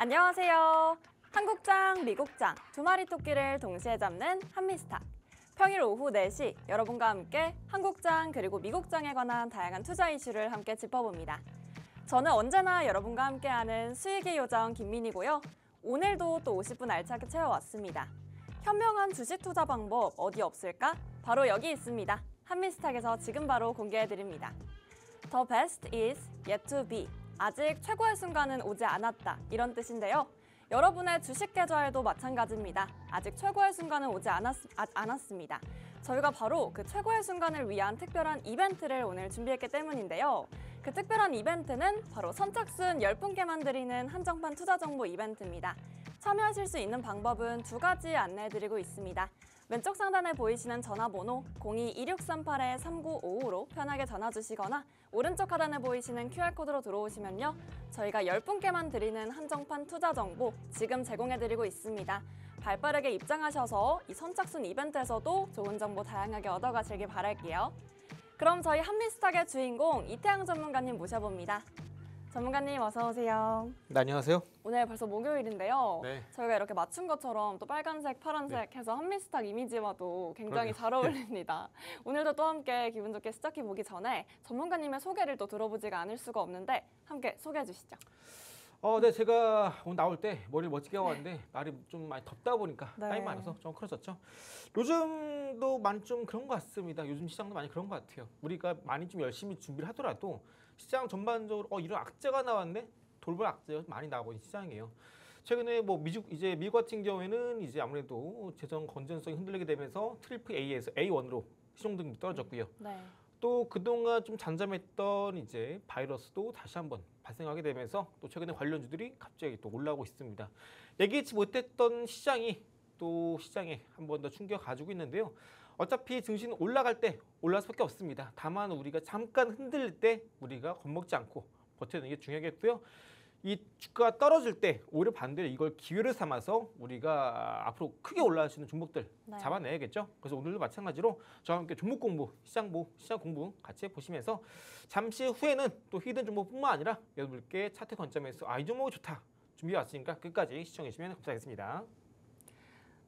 안녕하세요. 한국장, 미국장 두 마리 토끼를 동시에 잡는 한미스탁. 평일 오후 4시 여러분과 함께 한국장 그리고 미국장에 관한 다양한 투자 이슈를 함께 짚어봅니다. 저는 언제나 여러분과 함께하는 수익의 요정 김민희고요. 오늘도 또 50분 알차게 채워왔습니다. 현명한 주식 투자 방법 어디 없을까? 바로 여기 있습니다. 한미스탁에서 지금 바로 공개해드립니다. The best is yet to be. 아직 최고의 순간은 오지 않았다. 이런 뜻인데요. 여러분의 주식 계좌에도 마찬가지입니다. 아직 최고의 순간은 오지 않았습니다. 저희가 바로 그 최고의 순간을 위한 특별한 이벤트를 오늘 준비했기 때문인데요. 그 특별한 이벤트는 바로 선착순 10분께만 드리는 한정판 투자 정보 이벤트입니다. 참여하실 수 있는 방법은 두 가지 안내해드리고 있습니다. 왼쪽 상단에 보이시는 전화번호 02-2638-3955로 편하게 전화 주시거나 오른쪽 하단에 보이시는 QR코드로 들어오시면요. 저희가 10분께만 드리는 한정판 투자 정보 지금 제공해드리고 있습니다. 발빠르게 입장하셔서 이 선착순 이벤트에서도 좋은 정보 다양하게 얻어가시길 바랄게요. 그럼 저희 한미스탁의 주인공 이태양 전문가님 모셔봅니다. 전문가님 어서 오세요. 네, 안녕하세요. 오늘 벌써 목요일인데요. 네. 저희가 이렇게 맞춘 것처럼 또 빨간색, 파란색 해서 한미스탁 이미지와도 굉장히 그러게요. 잘 어울립니다. 오늘도 또 함께 기분 좋게 시작해보기 전에 전문가님의 소개를 또 들어보지가 않을 수가 없는데 함께 소개해 주시죠. 네, 제가 오늘 나올 때 머리를 멋지게 하고 왔는데 날이 좀 많이 덥다 보니까 네. 땀이 많아서 좀 크러졌죠. 요즘도 많이 좀 그런 것 같습니다. 요즘 시장도 많이 그런 것 같아요. 우리가 많이 좀 열심히 준비를 하더라도 시장 전반적으로 이런 악재가 나왔네? 돌발 악재가 많이 나오고 있는 시장이에요. 최근에 뭐 미국 같은 경우에는 이제 아무래도 재정 건전성이 흔들리게 되면서 트리플 A에서 A1으로 시종등급이 떨어졌고요. 네. 또 그동안 좀 잠잠했던 이제 바이러스도 다시 한번 발생하게 되면서 또 최근에 관련주들이 갑자기 또 올라오고 있습니다. 예기치 못했던 시장이 또 시장에 한 번 더 충격을 가지고 있는데요. 어차피 증시는 올라갈 때 올라갈 수밖에 없습니다. 다만 우리가 잠깐 흔들릴 때 우리가 겁먹지 않고 버텨내는 게 중요하겠고요. 이 주가가 떨어질 때 오히려 반대로 이걸 기회를 삼아서 우리가 앞으로 크게 올라갈 수 있는 종목들 네. 잡아내야겠죠. 그래서 오늘도 마찬가지로 저와 함께 종목 공부, 시장 공부 같이 해보시면서 잠시 후에는 또 히든 종목뿐만 아니라 여러분께 차트 관점에서 이 종목이 좋다 준비해 왔으니까 끝까지 시청해 주시면 감사하겠습니다.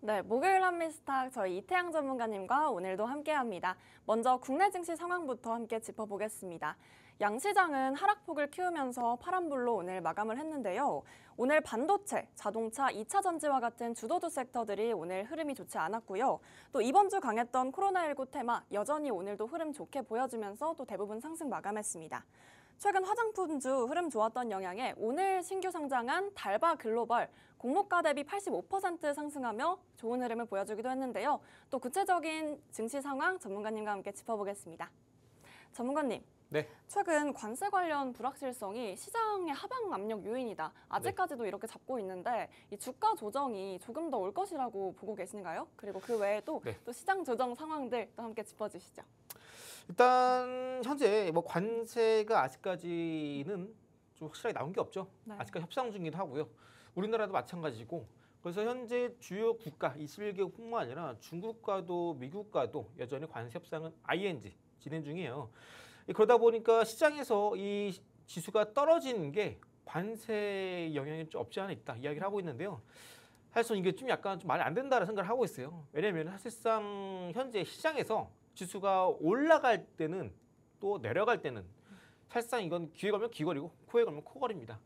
네, 목요일 한미스탁 저희 이태양 전문가님과 오늘도 함께합니다. 먼저 국내 증시 상황부터 함께 짚어보겠습니다. 양시장은 하락폭을 키우면서 파란불로 오늘 마감을 했는데요. 오늘 반도체, 자동차, 2차 전지와 같은 주도주 섹터들이 오늘 흐름이 좋지 않았고요. 또 이번 주 강했던 코로나19 테마 여전히 오늘도 흐름 좋게 보여주면서 또 대부분 상승 마감했습니다. 최근 화장품주 흐름 좋았던 영향에 오늘 신규 상장한 달바 글로벌 공모가 대비 85% 상승하며 좋은 흐름을 보여주기도 했는데요. 또 구체적인 증시 상황 전문가님과 함께 짚어보겠습니다. 전문가님, 네. 최근 관세 관련 불확실성이 시장의 하방 압력 요인이다. 아직까지도 이렇게 잡고 있는데 이 주가 조정이 조금 더 올 것이라고 보고 계신가요? 그리고 그 외에도 또 시장 조정 상황들 또 함께 짚어주시죠. 일단 현재 뭐 관세가 아직까지는 좀 확실하게 나온 게 없죠. 네. 아직까지 협상 중이기도 하고요. 우리나라도 마찬가지고. 그래서 현재 주요 국가 21개국뿐만 아니라 중국과도 미국과도 여전히 관세 협상은 ING 진행 중이에요. 그러다 보니까 시장에서 이 지수가 떨어지는 게 관세 영향이 좀 없지 않아 있다 이야기를 하고 있는데요. 사실 이게 좀 약간 좀 말이 안 된다는 생각을 하고 있어요. 왜냐하면 사실상 현재 시장에서 지수가 올라갈 때는 또 내려갈 때는 사실상 이건 귀에 걸면 귀걸이고 코에 걸면 코걸입니다.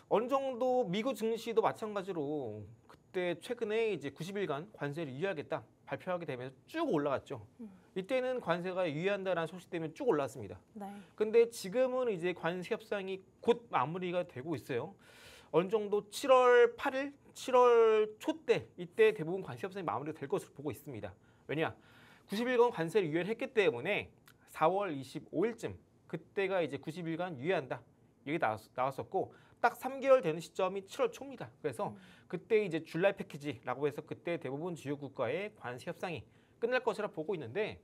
어느 정도 미국 증시도 마찬가지로 그때 최근에 이제 90일간 관세를 유예하겠다 발표하게 되면서 쭉 올라갔죠. 이때는 관세가 유예한다라는 소식 때문에 쭉 올랐습니다. 네. 근데 지금은 이제 관세 협상이 곧 마무리가 되고 있어요. 어느 정도 7월 8일, 7월 초 때 이때 대부분 관세 협상이 마무리가 될 것으로 보고 있습니다. 왜냐? 90일간 관세를 유예를 했기 때문에 4월 25일쯤 그때가 이제 90일간 유예한다. 이게 나왔었고 딱 3개월 되는 시점이 7월 초입니다. 그래서 그때 이제 줄라이 패키지라고 해서 그때 대부분 주요 국가의 관세 협상이 끝날 것이라 보고 있는데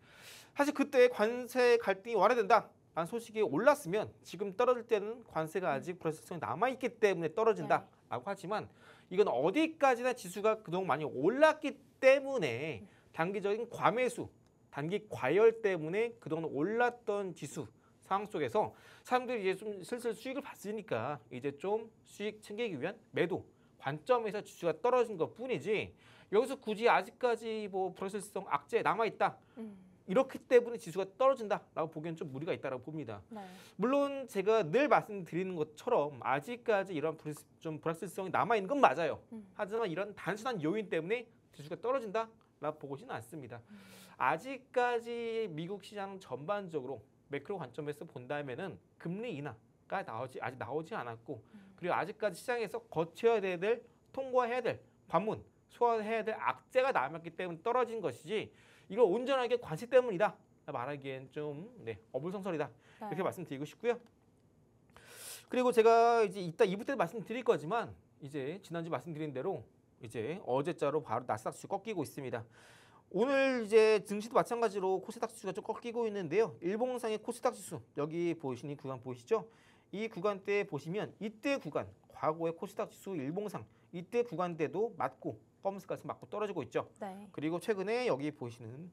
사실 그때 관세 갈등이 완화된다. 라는 소식이 올랐으면 지금 떨어질 때는 관세가 아직 불확실성이 남아있기 때문에 떨어진다라고 하지만 이건 어디까지나 지수가 그동안 많이 올랐기 때문에 단기적인 과매수, 단기 과열 때문에 그동안 올랐던 지수 상황 속에서 사람들이 이제 좀 슬슬 수익을 봤으니까 이제 좀 수익 챙기기 위한 매도 관점에서 지수가 떨어진 것 뿐이지 여기서 굳이 아직까지 뭐 불확실성 악재 남아 있다. 이렇기 때문에 지수가 떨어진다라고 보기엔 좀 무리가 있다라고 봅니다. 네. 물론 제가 늘 말씀드리는 것처럼 아직까지 이런 좀 불확실성이 남아 있는 건 맞아요. 하지만 이런 단순한 요인 때문에 지수가 떨어진다라고 보고는 않습니다. 아직까지 미국 시장 전반적으로 매크로 관점에서 본다면은 금리 인하가 아직 나오지 않았고 그리고 아직까지 시장에서 거쳐야 될 통과해야 될 관문 소화해야 될 악재가 남았기 때문에 떨어진 것이지 이거 온전하게 관세 때문이다 말하기엔 좀 어불성설이다 이렇게 말씀드리고 싶고요. 그리고 제가 이제 이따 2부 때 말씀드릴 거지만 이제 지난주 말씀드린 대로 이제 어제자로 바로 나스닥 지수 꺾이고 있습니다. 오늘 이제 증시도 마찬가지로 코스닥 지수가 좀 꺾이고 있는데요. 일봉상의 코스닥 지수 여기 보시는 구간 보이시죠? 이 구간대 보시면 이때 구간 과거의 코스닥 지수 일봉상 이때 구간대도 맞고 검은색 가서 맞고 떨어지고 있죠. 네. 그리고 최근에 여기 보시는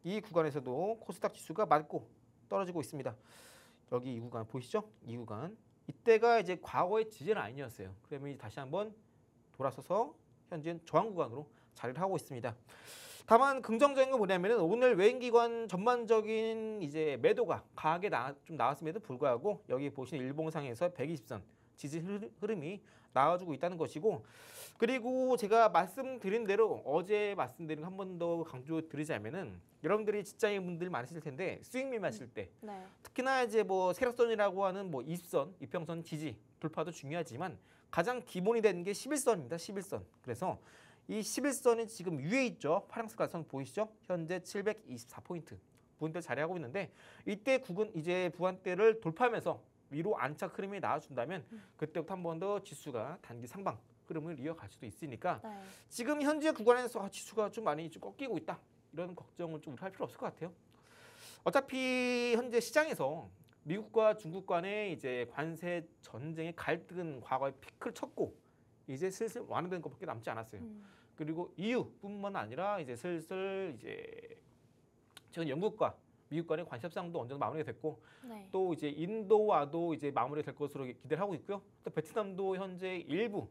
이 구간에서도 코스닥 지수가 맞고 떨어지고 있습니다. 여기 이 구간 보이시죠? 이 구간 이때가 이제 과거의 지지 라인이었어요. 그러면 이제 다시 한번 돌아서서 현재는 저항 구간으로 자리를 하고 있습니다. 다만 긍정적인 건 뭐냐면은 오늘 외인기관 전반적인 이제 매도가 강하게 좀 나왔음에도 불구하고 여기 보시는 일봉상에서 120선 지지 흐름이 나와주고 있다는 것이고 그리고 제가 말씀드린 대로 어제 말씀드린 한 번 더 강조드리자면은 여러분들이 직장인 분들 많으실 텐데 수익 매매하실 때 네. 특히나 이제 뭐 세력선이라고 하는 뭐 20선, 이평선 지지 돌파도 중요하지만 가장 기본이 되는 게 11선입니다. 11선. 그래서 이 11선이 지금 위에 있죠. 파란색 가선 보이시죠? 현재 724포인트 부근대 자리하고 있는데 이때 이제 부근대를 돌파하면서 위로 안착 흐름이 나와준다면 그때부터 한 번 더 지수가 단기 상방 흐름을 이어갈 수도 있으니까 네. 지금 현재 구간에서 지수가 좀 많이 좀 꺾이고 있다 이런 걱정은 좀 할 필요 없을 것 같아요. 어차피 현재 시장에서 미국과 중국 간의 이제 관세 전쟁의 갈등은 과거에 피크를 쳤고 이제 슬슬 완화되는 것밖에 남지 않았어요. 그리고 EU뿐만 아니라 이제 슬슬 이제 최근 영국과 미국 간의 관세 협상도 어느 정도 마무리가 됐고 네. 또 이제 인도와도 이제 마무리가 될 것으로 기대를 하고 있고요. 또 베트남도 현재 일부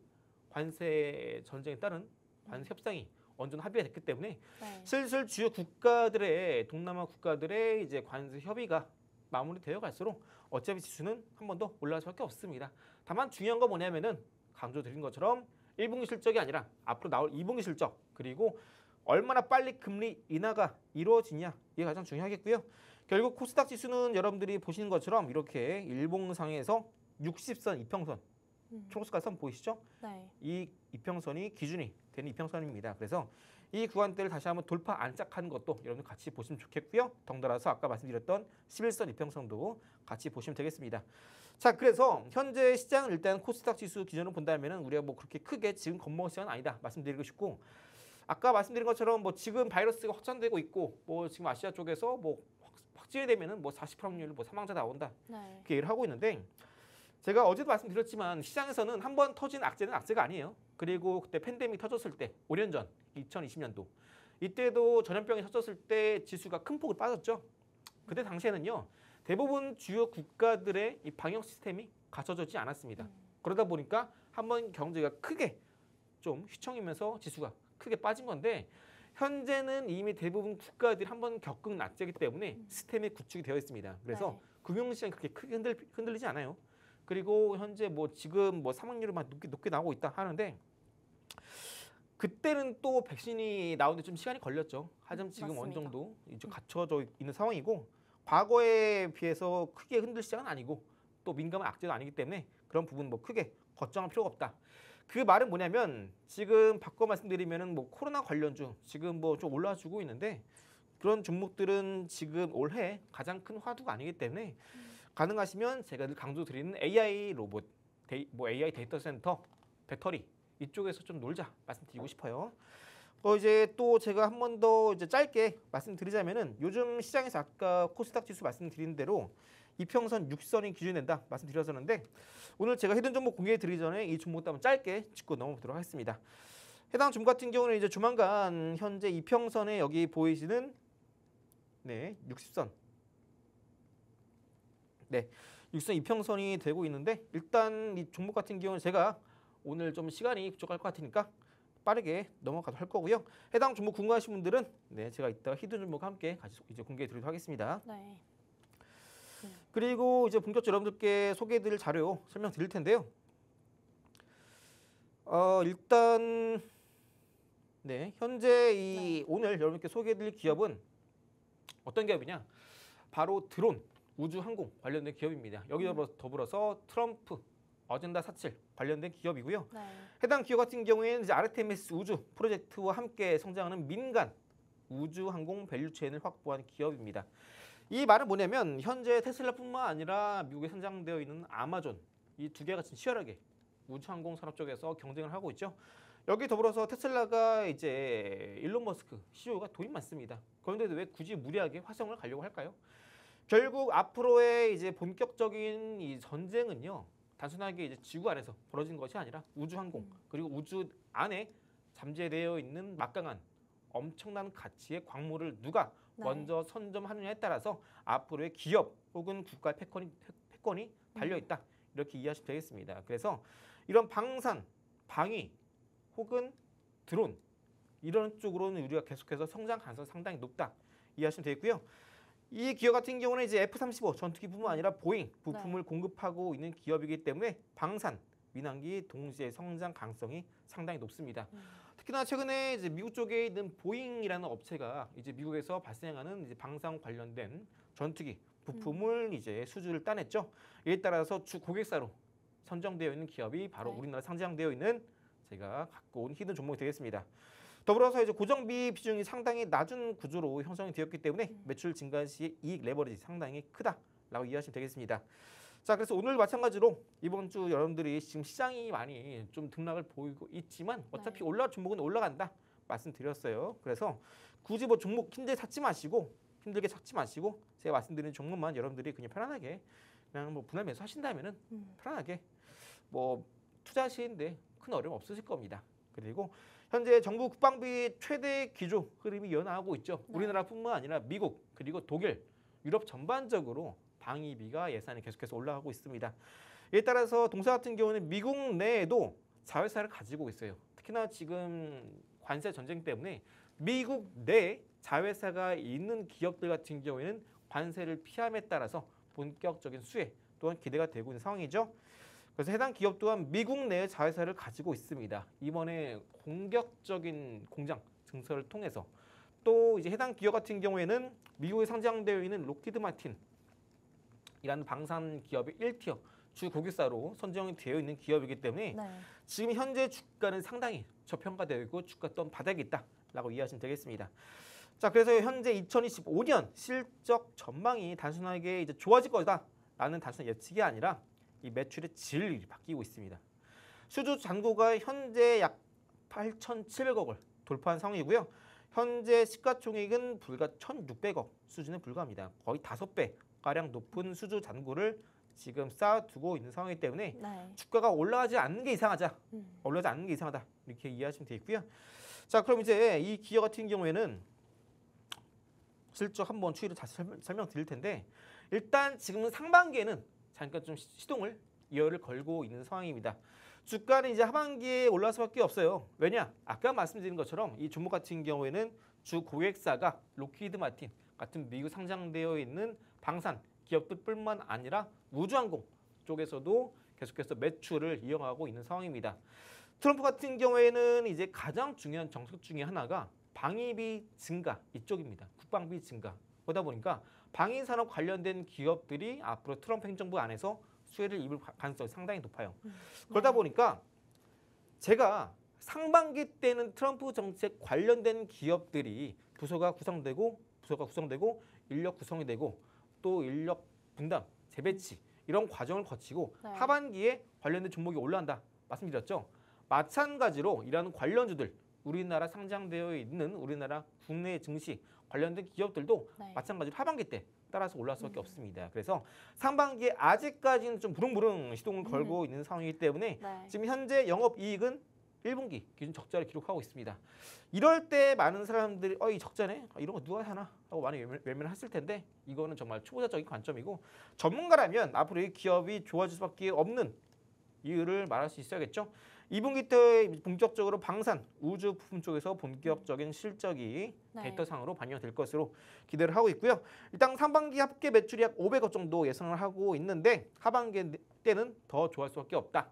관세 전쟁에 따른 관세 협상이 어느 정도 합의가 됐기 때문에 네. 슬슬 주요 국가들의 동남아 국가들의 이제 관세 협의가 마무리되어 갈수록 어차피 지수는 한 번 더 올라갈 수밖에 없습니다. 다만 중요한 건 뭐냐면은 강조드린 것처럼 1분기 실적이 아니라 앞으로 나올 2분기 실적 그리고 얼마나 빨리 금리 인하가 이루어지냐 이게 가장 중요하겠고요. 결국 코스닥 지수는 여러분들이 보시는 것처럼 이렇게 일봉상에서 60선 이평선 초록색깔선 보이시죠? 네. 이 이평선이 기준이 되는 이평선입니다. 그래서 이 구간대를 다시 한번 돌파 안착하는 것도 여러분 같이 보시면 좋겠고요. 덩달아서 아까 말씀드렸던 11선 이평선도 같이 보시면 되겠습니다. 자, 그래서 현재 시장은 일단 코스닥 지수 기준으로 본다면은 우리가 뭐 그렇게 크게 지금 겁먹을 시간은 아니다 말씀드리고 싶고 아까 말씀드린 것처럼 뭐 지금 바이러스가 확산되고 있고 뭐 지금 아시아 쪽에서 뭐 확진이 되면은 뭐 40% 확률로 뭐 사망자 나온다 네. 이렇게 얘기를 하고 있는데 제가 어제도 말씀드렸지만 시장에서는 한 번 터진 악재는 악재가 아니에요. 그리고 그때 팬데믹 터졌을 때 5년 전 2020년도 이때도 전염병이 터졌을 때 지수가 큰 폭을 빠졌죠. 그때 당시에는요 대부분 주요 국가들의 이 방역 시스템이 갖춰지지 않았습니다. 그러다 보니까 한번 경제가 크게 좀 휘청이면서 지수가 크게 빠진 건데 현재는 이미 대부분 국가들이 한번 겪은 악재이기 때문에 시스템이 구축이 되어 있습니다. 그래서 네. 금융시장이 그렇게 크게 흔들리지 않아요. 그리고 현재 뭐 지금 뭐 사망률이 막 높게 나오고 있다 하는데 그때는 또 백신이 나오는데 좀 시간이 걸렸죠. 하지만 지금 어느 맞습니다. 정도 이제 갖춰져 있는 상황이고 과거에 비해서 크게 흔들 시장은 아니고 또 민감한 악재도 아니기 때문에 그런 부분 뭐 크게 걱정할 필요가 없다. 그 말은 뭐냐면 지금 바꿔 말씀드리면은 뭐 코로나 관련주 지금 뭐 좀 올라주고 있는데 그런 종목들은 지금 올해 가장 큰 화두가 아니기 때문에 가능하시면 제가 늘 강조드리는 AI 로봇, 뭐 AI 데이터 센터, 배터리 이쪽에서 좀 놀자 말씀드리고 싶어요. 이제 또 제가 한 번 더 이제 짧게 말씀드리자면은 요즘 시장에서 아까 코스닥 지수 말씀드린 대로 이평선 6선이 기준이 된다 말씀드렸었는데 오늘 제가 해당 종목 공개해 드리기 전에 이 종목도 한번 짧게 짚고 넘어보도록 하겠습니다. 해당 종목 같은 경우는 이제 조만간 현재 이평선에 여기 보이시는 60선 60선 이평선이 되고 있는데 일단 이 종목 같은 경우는 제가 오늘 좀 시간이 부족할 것 같으니까 빠르게 넘어가도록 할 거고요. 해당 종목 궁금하신 분들은 네, 제가 이따가 히든 종목 함께 같이 이제 공개해 드리도록 하겠습니다. 네. 그리고 이제 본격적으로 여러분들께 소개해드릴 자료 설명드릴 텐데요. 일단 네, 현재 이 오늘 여러분께 소개해드릴 기업은 어떤 기업이냐? 바로 드론, 우주항공 관련된 기업입니다. 여기 더불어서 트럼프 어젠다 47 관련된 기업이고요. 네. 해당 기업 같은 경우에는 이제 아르테미스 우주 프로젝트와 함께 성장하는 민간 우주항공 밸류체인을 확보한 기업입니다. 이 말은 뭐냐면 현재 테슬라뿐만 아니라 미국에 상장되어 있는 아마존 이 두 개가 지금 치열하게 우주항공 산업 쪽에서 경쟁을 하고 있죠. 여기 더불어서 테슬라가 이제 일론 머스크 CEO가 돈이 많습니다. 그런데도 왜 굳이 무리하게 화성을 가려고 할까요? 결국 앞으로의 이제 본격적인 이 전쟁은요. 단순하게 이제 지구 안에서 벌어진 것이 아니라 우주항공 그리고 우주 안에 잠재되어 있는 막강한 엄청난 가치의 광물을 누가 네. 먼저 선점하느냐에 따라서 앞으로의 기업 혹은 국가의 패권이 달려있다. 이렇게 이해하시면 되겠습니다. 그래서 이런 방산, 방위 혹은 드론 이런 쪽으로는 우리가 계속해서 성장 가능성이 상당히 높다. 이해하시면 되겠고요. 이 기업 같은 경우는 이제 F-35 전투기뿐만 아니라 보잉 부품을 공급하고 있는 기업이기 때문에 방산, 민항기 동시에 성장 가능성이 상당히 높습니다. 특히나 최근에 이제 미국 쪽에 있는 보잉이라는 업체가 이제 미국에서 발생하는 이제 방산 관련된 전투기 부품을 이제 수주를 따냈죠. 이에 따라서 주 고객사로 선정되어 있는 기업이 바로 네. 우리나라 상장되어 있는 제가 갖고 온 히든 종목이 되겠습니다. 더불어서 이제 고정비 비중이 상당히 낮은 구조로 형성이 되었기 때문에 매출 증가 시 이익 레버리지 상당히 크다라고 이해하시면 되겠습니다. 자, 그래서 오늘 마찬가지로 이번 주 여러분들이 지금 시장이 많이 좀 등락을 보이고 있지만 어차피 올라갈 종목은 올라간다 말씀드렸어요. 그래서 굳이 뭐 종목 힘들게 찾지 마시고 제가 말씀드리는 종목만 여러분들이 그냥 편안하게 그냥 뭐 분할 매수 하신다면은 편안하게 뭐 투자하시는데 큰 어려움 없으실 겁니다. 그리고 현재 정부 국방비 최대 기조 흐름이 연하고 있죠. 네. 우리나라뿐만 아니라 미국 그리고 독일, 유럽 전반적으로 방위비가 예산이 계속해서 올라가고 있습니다. 이에 따라서 동사 같은 경우는 미국 내에도 자회사를 가지고 있어요. 특히나 지금 관세 전쟁 때문에 미국 내 자회사가 있는 기업들 같은 경우에는 관세를 피함에 따라서 본격적인 수혜 또한 기대가 되고 있는 상황이죠. 그래서 해당 기업 또한 미국 내에 자회사를 가지고 있습니다. 이번에 공격적인 공장 증설을 통해서 또 이제 해당 기업 같은 경우에는 미국에 상장되어 있는 록히드 마틴 이라는 방산 기업의 1티어 주 고객사로 선정이 되어 있는 기업이기 때문에 네. 지금 현재 주가는 상당히 저평가되어 있고 주가 또한 바닥에 있다라고 이해하시면 되겠습니다. 자, 그래서 현재 2025년 실적 전망이 단순하게 이제 좋아질 거다라는 단순한 예측이 아니라 이 매출의 질이 바뀌고 있습니다. 수주 잔고가 현재 약 8,700억을 돌파한 상황이고요. 현재 시가총액은 불과 1,600억 수준에 불과합니다. 거의 5배 가량 높은 수주 잔고를 지금 쌓아두고 있는 상황이기 때문에 네. 주가가 올라가지 않는 게 이상하다. 올라가지 않는 게 이상하다. 이렇게 이해하시면 되겠고요. 자, 그럼 이제 이 기업 같은 경우에는 실적 한번 추이를 다시 설명드릴 텐데 일단 지금은 상반기에는 잠깐 좀 시동을 이어를 걸고 있는 상황입니다. 주가는 이제 하반기에 올라갈 수밖에 없어요. 왜냐? 아까 말씀드린 것처럼 이 종목 같은 경우에는 주 고객사가 록히드 마틴 같은 미국 상장되어 있는 방산 기업들뿐만 아니라 우주항공 쪽에서도 계속해서 매출을 이어가고 있는 상황입니다. 트럼프 같은 경우에는 이제 가장 중요한 정책 중에 하나가 방위비 증가 이쪽입니다. 국방비 증가. 그러다 보니까 방위 산업 관련된 기업들이 앞으로 트럼프 행정부 안에서 수혜를 입을 가능성이 상당히 높아요. 그러다 보니까 제가 상반기 때는 트럼프 정책 관련된 기업들이 부서가 구성되고 인력 구성이 되고 또 인력 분담, 재배치 이런 과정을 거치고 네. 하반기에 관련된 종목이 올라간다 말씀드렸죠. 마찬가지로 이러한 관련주들 우리나라 상장되어 있는 우리나라 국내 증시 관련된 기업들도 네. 마찬가지로 하반기 때 따라서 올라갈 수밖에 없습니다. 그래서 상반기에 아직까지는 좀 부릉부릉 시동을 걸고 있는 상황이기 때문에 네. 지금 현재 영업이익은 1분기 기준 적자를 기록하고 있습니다. 이럴 때 많은 사람들이 이 적자네? 이런 거 누가 사나? 하고 많이 외면했을 텐데 이거는 정말 초보자적인 관점이고 전문가라면 앞으로 이 기업이 좋아질 수밖에 없는 이유를 말할 수 있어야겠죠. 2분기 때 본격적으로 방산, 우주 부품 쪽에서 본격적인 실적이 네. 데이터상으로 반영될 것으로 기대를 하고 있고요. 일단 상반기 합계 매출이 약 500억 정도 예상을 하고 있는데 하반기 때는 더 좋아할 수밖에 없다.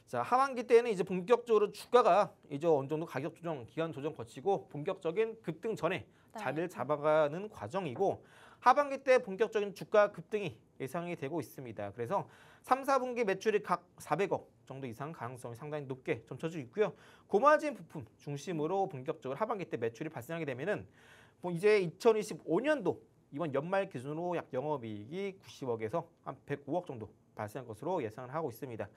자, 하반기 때는 이제 본격적으로 주가가 이제 어느 정도 가격 조정, 기간 조정 거치고 본격적인 급등 전에 네. 자리를 잡아가는 과정이고 하반기 때 본격적인 주가 급등이 예상이 되고 있습니다. 그래서 3, 4분기 매출이 각 400억 정도 이상 가능성이 상당히 높게 점쳐지고 있고요. 고마진 부품 중심으로 본격적으로 하반기 때 매출이 발생하게 되면은 뭐 이제 2025년도 이번 연말 기준으로 약 영업이익이 90억에서 한 105억 정도 발생한 것으로 예상을 하고 있습니다.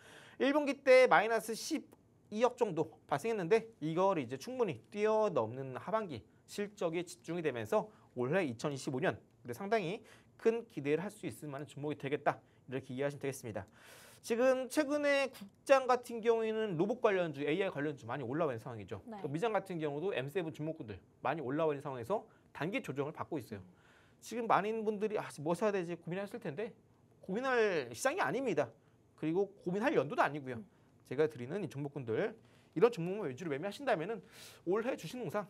1분기 때 마이너스 12억 정도 발생했는데 이걸 이제 충분히 뛰어넘는 하반기 실적에 집중이 되면서 올해 2025년 상당히 큰 기대를 할 수 있을 만한 종목이 되겠다 이렇게 이해하시면 되겠습니다. 지금 최근에 국장 같은 경우에는 로봇 관련주, AI 관련주 많이 올라와 있는 상황이죠. 네. 또 미장 같은 경우도 M7 주목구들 많이 올라와 있는 상황에서 단기 조정을 받고 있어요. 지금 많은 분들이 뭐 사야 되지 고민하셨을 텐데 고민할 시장이 아닙니다. 그리고 고민할 연도도 아니고요. 제가 드리는 이 종목군들 이런 종목만 위주로 매매하신다면은 올해 주식농사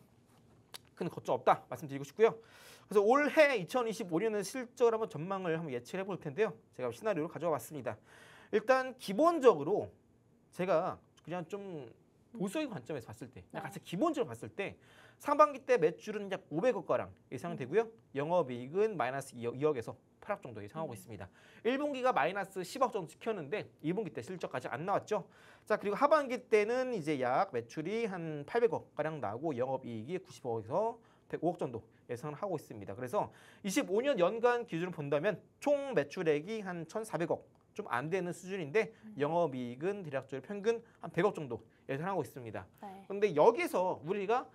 큰 걱정 없다 말씀드리고 싶고요. 그래서 올해 2025년은 실적을 한번 전망을 한번 예측해 볼 텐데요. 제가 시나리오를 가져와 봤습니다. 일단 기본적으로 제가 그냥 좀 보수적인 관점에서 봤을 때, 그냥 같이 기본적으로 봤을 때 상반기 때 매출은 약 500억 가량 예상되고요. 영업이익은 마이너스 2억에서 8억 정도 예상하고 있습니다. 1분기가 마이너스 10억 정도 찍혔는데 2분기 때 실적까지 안 나왔죠. 자, 그리고 하반기 때는 이제 약 매출이 한 800억 가량 나오고 영업이익이 90억에서 105억 정도 예상을 하고 있습니다. 그래서 25년 연간 기준을 본다면 총 매출액이 한 1,400억 좀 안 되는 수준인데 영업이익은 대략적으로 평균 한 100억 정도 예상하고 있습니다. 네. 그런데 여기서 우리가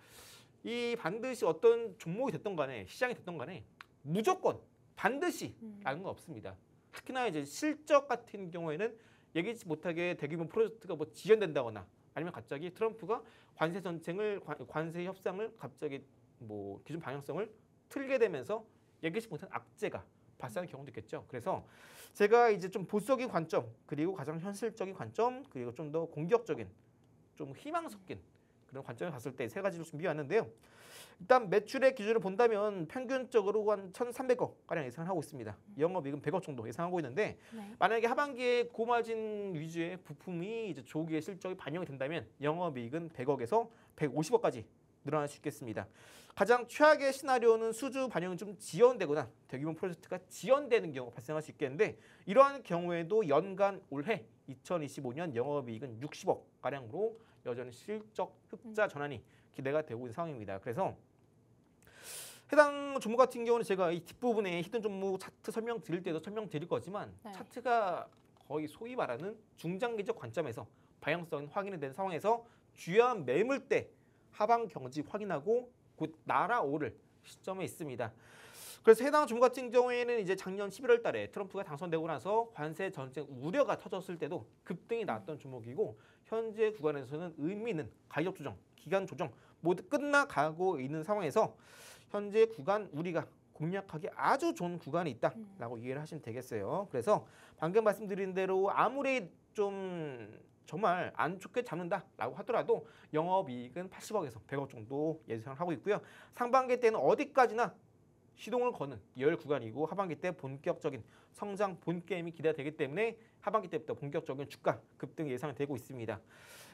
이 반드시 어떤 종목이 됐던 간에 시장이 됐던 간에 무조건 반드시 라는 건 없습니다. 특히나 이제 실적 같은 경우에는 예기치 못하게 대규모 프로젝트가 뭐 지연된다거나 아니면 갑자기 트럼프가 관세 전쟁을 관세 협상을 갑자기 뭐 기준 방향성을 틀게 되면서 예기치 못한 악재가 발생하는 경우도 있겠죠. 그래서 제가 이제 좀 보수적인 관점 그리고 가장 현실적인 관점 그리고 좀 더 공격적인 좀 희망 섞인 그런 관점을 봤을 때 세 가지를 준비해 왔는데요. 일단 매출의 기준을 본다면 평균적으로 한 1,300억 가량 예상을 하고 있습니다. 영업이익은 100억 정도 예상하고 있는데 네. 만약에 하반기에 고마진 위주의 부품이 이제 조기의 실적이 반영이 된다면 영업이익은 100억에서 150억까지 늘어날 수 있겠습니다. 가장 최악의 시나리오는 수주 반영이 좀 지연되거나 대규모 프로젝트가 지연되는 경우가 발생할 수 있겠는데 이러한 경우에도 연간 올해 2025년 영업이익은 60억 가량으로 여전히 실적 흑자 전환이 기대가 되고 있는 상황입니다. 그래서 해당 종목 같은 경우는 제가 이 뒷부분에 히든 종목 차트 설명드릴 때도 설명드릴 거지만 네. 차트가 거의 소위 말하는 중장기적 관점에서 방향성이 확인이 된 상황에서 주요한 매물대 하방 경지 확인하고 곧 날아오를 시점에 있습니다. 그래서 해당 종목 같은 경우에는 이제 작년 11월 달에 트럼프가 당선되고 나서 관세 전쟁 우려가 터졌을 때도 급등이 나왔던 종목이고 현재 구간에서는 의미 있는 가격 조정, 기간 조정 모두 끝나가고 있는 상황에서 현재 구간 우리가 공략하기 아주 좋은 구간이 있다라고 이해를 하시면 되겠어요. 그래서 방금 말씀드린 대로 아무리 좀 정말 안 좋게 잡는다라고 하더라도 영업이익은 80억에서 100억 정도 예상을 하고 있고요. 상반기 때는 어디까지나 시동을 거는 열 구간이고 하반기 때 본격적인 성장 본게임이 기대되기 때문에 하반기 때부터 본격적인 주가 급등이 예상되고 있습니다.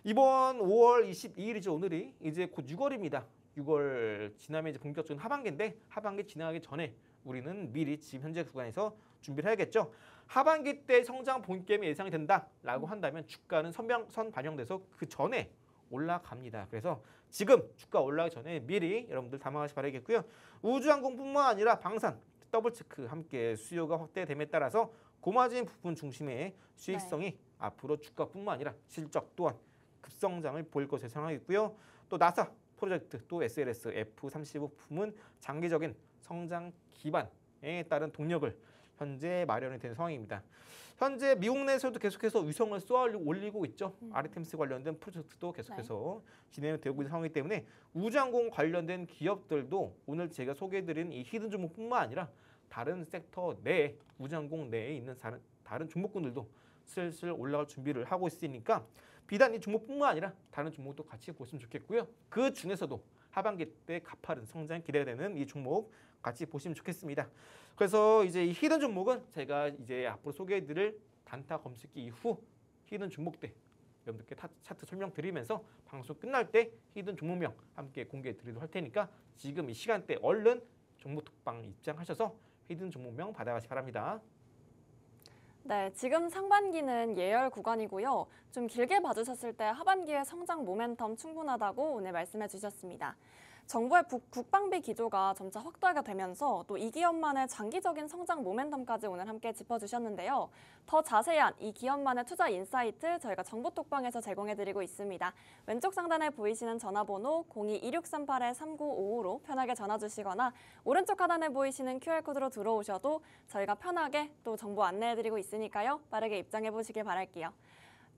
이번 5월 22일이죠. 오늘이 이제 곧 6월입니다. 6월 지나면 이제 본격적인 하반기인데 하반기 지나가기 전에 우리는 미리 지금 현재 구간에서 준비를 해야겠죠. 하반기 때 성장 본게임이 예상이 된다라고 한다면 주가는 선 반영돼서 그 전에 올라갑니다. 그래서 지금 주가 올라가기 전에 미리 여러분들 담아가시 바라겠고요. 우주항공뿐만 아니라 방산, 더블체크 함께 수요가 확대됨에 따라서 고마진 부분 중심의 수익성이 앞으로 주가뿐만 아니라 실적 또한 급성장을 보일 것으로 예상하고 또 나사 프로젝트 또 SLS F-35 부품은 장기적인 성장 기반에 따른 동력을 현재 마련이 된 상황입니다. 현재 미국 내에서도 계속해서 위성을 쏘아 올리고 있죠. 아르테미스 관련된 프로젝트도 계속해서 진행되고 있는 상황이기 때문에 우주항공 관련된 기업들도 오늘 제가 소개해드린 이 히든 종목뿐만 아니라 다른 섹터 내에 우주항공 내에 있는 다른 종목군들도 슬슬 올라갈 준비를 하고 있으니까 비단 이 종목뿐만 아니라 다른 종목도 같이 보시면 좋겠고요. 그 중에서도 하반기 때 가파른 성장 기대되는 이 종목 같이 보시면 좋겠습니다. 그래서 이제 이 히든 종목은 제가 이제 앞으로 소개해드릴 단타 검색기 이후 히든 종목들 여러분들께 차트 설명드리면서 방송 끝날 때 히든 종목명 함께 공개해드리도록 할 테니까 지금 이 시간대 얼른 종목 톡방 입장하셔서 히든 종목명 받아가시 바랍니다. 네, 지금 상반기는 예열 구간이고요. 좀 길게 봐주셨을 때 하반기의 성장 모멘텀 충분하다고 오늘 말씀해 주셨습니다. 정부의 국방비 기조가 점차 확대가 되면서 또 이 기업만의 장기적인 성장 모멘텀까지 오늘 함께 짚어주셨는데요. 더 자세한 이 기업만의 투자 인사이트 저희가 정보톡방에서 제공해드리고 있습니다. 왼쪽 상단에 보이시는 전화번호 02-2638-3955로 편하게 전화 주시거나 오른쪽 하단에 보이시는 QR코드로 들어오셔도 저희가 편하게 또 정보 안내해드리고 있으니까요. 빠르게 입장해보시길 바랄게요.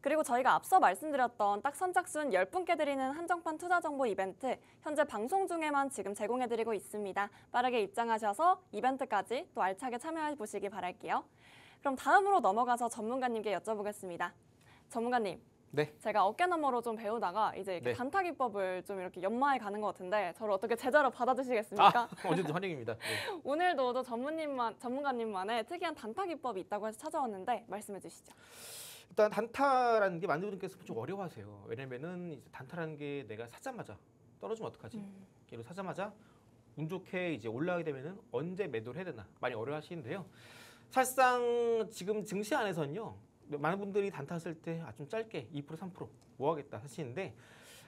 그리고 저희가 앞서 말씀드렸던 딱 선착순 10분께 드리는 한정판 투자 정보 이벤트 현재 방송 중에만 지금 제공해드리고 있습니다. 빠르게 입장하셔서 이벤트까지 또 알차게 참여해 보시기 바랄게요. 그럼 다음으로 넘어가서 전문가님께 여쭤보겠습니다. 전문가님, 네. 제가 어깨너머로 좀 배우다가 이제 이렇게 네. 단타 기법을 좀 이렇게 연마해 가는 것 같은데 저를 어떻게 제자로 받아주시겠습니까? 언제든 환영입니다. 네. 오늘도 또 전문가님만의 특이한 단타 기법이 있다고 해서 찾아왔는데 말씀해 주시죠. 일단 단타라는 게 많은 분들께서 좀 어려워하세요. 왜냐면은 이제 단타라는 게 내가 사자마자 떨어지면 어떡하지? 얘로 사자마자 운 좋게 이제 올라가게 되면은 언제 매도를 해야 되나 많이 어려워하시는데요. 사실상 지금 증시 안에서는요. 많은 분들이 단타 했을 때 좀 짧게 2% 3% 모아겠다 하시는데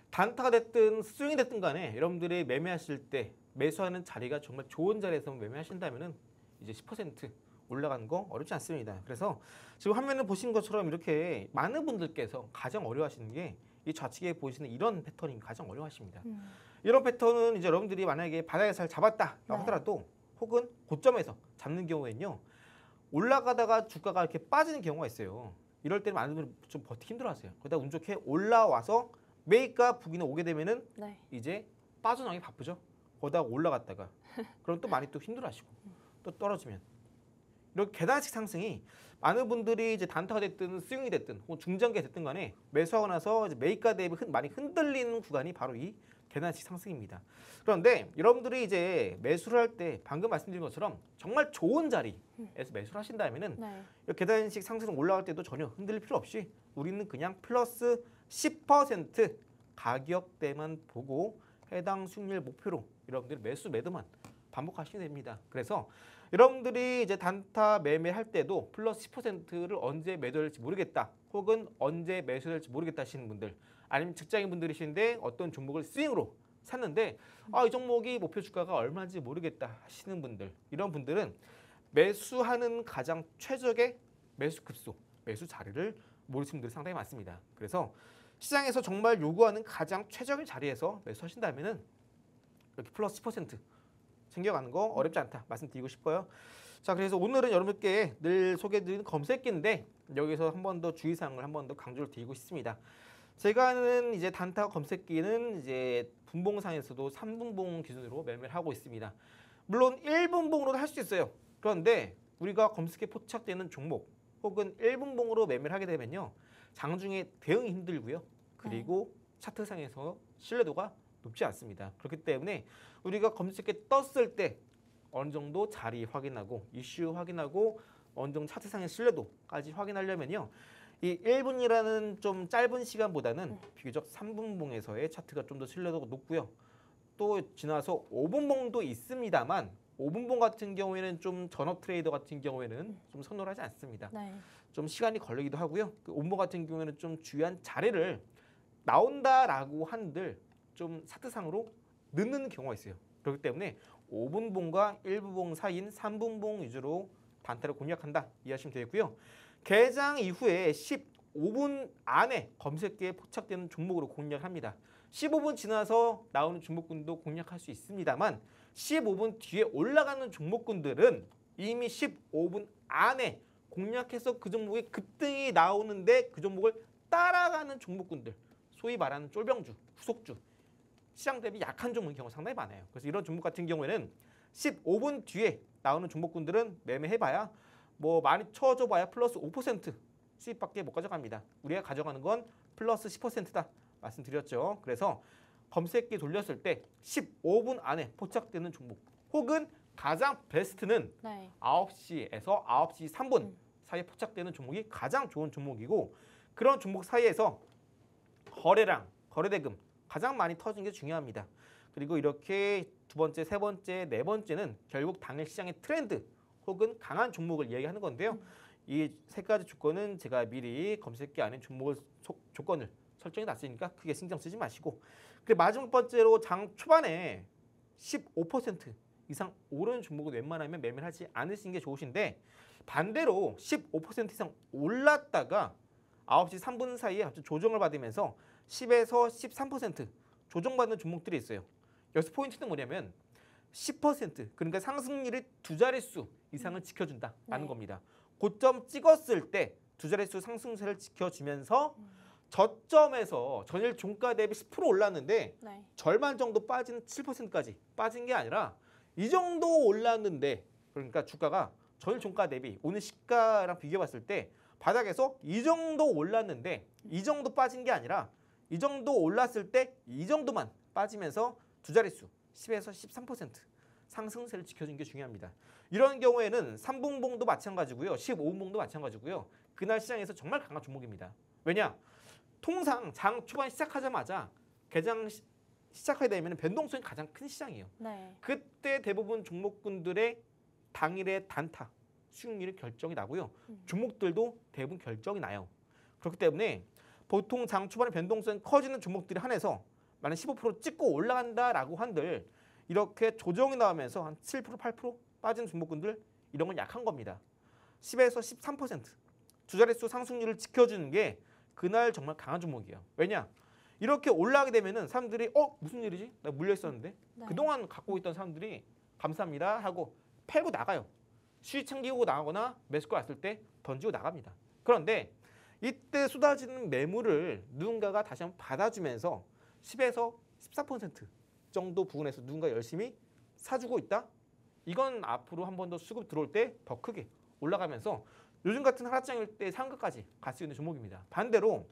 단타가 됐든 스윙이 됐든 간에 여러분들이 매매하실 때 매수하는 자리가 정말 좋은 자리에서 매매하신다면은 이제 10% 올라가는 거 어렵지 않습니다. 그래서 지금 화면을 보시는 것처럼 이렇게 많은 분들께서 가장 어려워하시는 게 이 좌측에 보시는 이런 패턴이 가장 어려워하십니다. 이런 패턴은 이제 여러분들이 만약에 바닥에서 잘 잡았다라고 네. 하더라도 혹은 고점에서 잡는 경우에는요. 올라가다가 주가가 이렇게 빠지는 경우가 있어요. 이럴 때는 많은 분들이 좀 버티기 힘들어하세요. 그러다 운 좋게 올라와서 매입가 부기는 오게 되면은 네. 이제 빠져나가기 바쁘죠. 거기다가 올라갔다가 그럼 또 많이 또 힘들어하시고 또 떨어지면 이렇게 계단식 상승이 많은 분들이 이제 단타가 됐든 스윙이 됐든 혹은 중장기가 됐든 간에 매수하고 나서 이제 매입가 대비 많이 흔들리는 구간이 바로 이 계단식 상승입니다. 그런데 여러분들이 이제 매수를 할 때 방금 말씀드린 것처럼 정말 좋은 자리에서 매수를 하신다면은 네. 이 계단식 상승 올라갈 때도 전혀 흔들릴 필요 없이 우리는 그냥 플러스 10% 가격대만 보고 해당 수익률 목표로 여러분들이 매수 매도만 반복하시면 됩니다. 그래서 여러분들이 이제 단타 매매할 때도 플러스 10%를 언제 매도할지 모르겠다 혹은 언제 매수될지 모르겠다 하시는 분들 아니면 직장인 분들이신데 어떤 종목을 스윙으로 샀는데 이 종목이 목표 주가가 얼마인지 모르겠다 하시는 분들 이런 분들은 매수하는 가장 최적의 매수 급소, 매수 자리를 모르시는 분들이 상당히 많습니다. 그래서 시장에서 정말 요구하는 가장 최적의 자리에서 매수하신다면은 이렇게 플러스 10% 챙겨가는 거 어렵지 않다 말씀드리고 싶어요. 자, 그래서 오늘은 여러분께 늘 소개해드리는 검색기인데 여기서 한 번 더 주의사항을 한 번 더 강조를 드리고 싶습니다. 제가 하는 이제 단타 검색기는 이제 분봉상에서도 3분봉 기준으로 매매를 하고 있습니다. 물론 1분봉으로도 할 수 있어요. 그런데 우리가 검색에 포착되는 종목 혹은 1분봉으로 매매를 하게 되면요. 장중에 대응이 힘들고요. 그리고 차트상에서 신뢰도가 높지 않습니다. 그렇기 때문에 우리가 검색에 떴을 때 어느 정도 자리 확인하고 이슈 확인하고 어느 정도 차트상의 신뢰도까지 확인하려면요. 이 1분이라는 좀 짧은 시간보다는 비교적 3분봉에서의 차트가 좀 더 신뢰도가 높고요. 또 지나서 5분봉도 있습니다만 5분봉 같은 경우에는 좀 전업 트레이더 같은 경우에는 좀 선호하지 않습니다. 네. 좀 시간이 걸리기도 하고요. 그 5분봉 같은 경우에는 좀 주요한 자리를 나온다라고 한들 좀 차트상으로 늦는 경우가 있어요. 그렇기 때문에 5분봉과 1분봉 사이인 3분봉 위주로 단타를 공략한다 이해하시면 되겠고요. 개장 이후에 15분 안에 검색기에 포착되는 종목으로 공략합니다. 15분 지나서 나오는 종목군도 공략할 수 있습니다만 15분 뒤에 올라가는 종목군들은 이미 15분 안에 공략해서 그 종목의 급등이 나오는데 그 종목을 따라가는 종목군들 소위 말하는 쫄병주, 후속주 시장 대비 약한 종목인 경우가 상당히 많아요. 그래서 이런 종목 같은 경우에는 15분 뒤에 나오는 종목군들은 매매해봐야 뭐 많이 쳐줘봐야 플러스 5% 수익밖에 못 가져갑니다. 우리가 가져가는 건 플러스 10%다 말씀드렸죠. 그래서 검색기 돌렸을 때 15분 안에 포착되는 종목 혹은 가장 베스트는 네. 9시에서 9시 3분 사이에 포착되는 종목이 가장 좋은 종목이고 그런 종목 사이에서 거래량, 거래대금 가장 많이 터진 게 중요합니다. 그리고 이렇게 두 번째, 세 번째, 네 번째는 결국 당일 시장의 트렌드 혹은 강한 종목을 이야기하는 건데요. 이 세 가지 조건은 제가 미리 검색기 안에 종목을 조건을 설정해 놨으니까 크게 신경 쓰지 마시고 그리고 마지막 번째로 장 초반에 15% 이상 오르는 종목은 웬만하면 매매를 하지 않으시는 게 좋으신데 반대로 15% 이상 올랐다가 9시 3분 사이에 갑자기 조정을 받으면서 10에서 13% 조정받는 종목들이 있어요. 여기서 포인트는 뭐냐면 10% 그러니까 상승률이 두 자릿수 이상을 지켜준다라는 네. 겁니다. 고점 찍었을 때 두 자릿수 상승세를 지켜주면서 저점에서 전일 종가 대비 10% 올랐는데 네. 절반 정도 빠지는 7%까지 빠진 게 아니라 이 정도 올랐는데 그러니까 주가가 전일 종가 대비 오늘 시가랑 비교해 봤을 때 바닥에서 이 정도 올랐는데 이 정도 빠진 게 아니라 이 정도 올랐을 때 이 정도만 빠지면서 두 자릿수 10에서 13% 상승세를 지켜준 게 중요합니다. 이런 경우에는 3분봉도 마찬가지고요. 15분봉도 마찬가지고요. 그날 시장에서 정말 강한 종목입니다. 왜냐? 통상 장 초반 시작하자마자 개장 시작하게 되면 변동성이 가장 큰 시장이에요. 네. 그때 대부분 종목군들의 당일의 단타 수익률이 결정이 나고요. 종목들도 대부분 결정이 나요. 그렇기 때문에 보통 장 초반에 변동성이 커지는 종목들이 한해서 만약 15% 찍고 올라간다라고 한들 이렇게 조정이 나오면서 한 7%, 8% 빠지는 종목군들 이런 건 약한 겁니다. 10에서 13%두 자릿수 상승률을 지켜주는 게 그날 정말 강한 종목이에요. 왜냐? 이렇게 올라가게 되면은 사람들이 무슨 일이지? 나 물려 있었는데 네. 그동안 갖고 있던 사람들이 감사합니다 하고 팔고 나가요. 수익 챙기고 나가거나 매수가 왔을 때 던지고 나갑니다. 그런데 이때 쏟아지는 매물을 누군가가 다시 한번 받아주면서 10에서 14% 정도 부분에서 누군가 열심히 사주고 있다? 이건 앞으로 한 번 더 수급 들어올 때 더 크게 올라가면서 요즘 같은 하락장일 때 상가까지 갈 수 있는 종목입니다. 반대로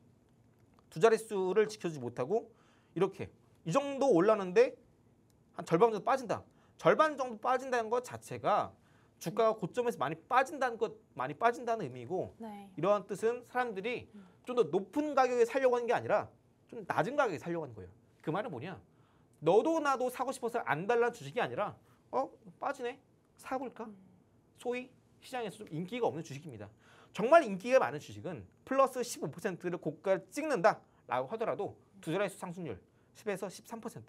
두 자릿수를 지켜주지 못하고 이렇게 이 정도 올라는데 한 절반 정도 빠진다. 절반 정도 빠진다는 것 자체가 주가가 고점에서 많이 빠진다는 의미고 네. 이러한 뜻은 사람들이 좀 더 높은 가격에 살려고 하는 게 아니라 좀 낮은 가격에 살려고 하는 거예요. 그 말은 뭐냐? 너도 나도 사고 싶어서 안 달라는 주식이 아니라 빠지네? 사볼까? 소위 시장에서 좀 인기가 없는 주식입니다. 정말 인기가 많은 주식은 플러스 15%를 고가를 찍는다라고 하더라도 두 자릿수 상승률 10에서 13%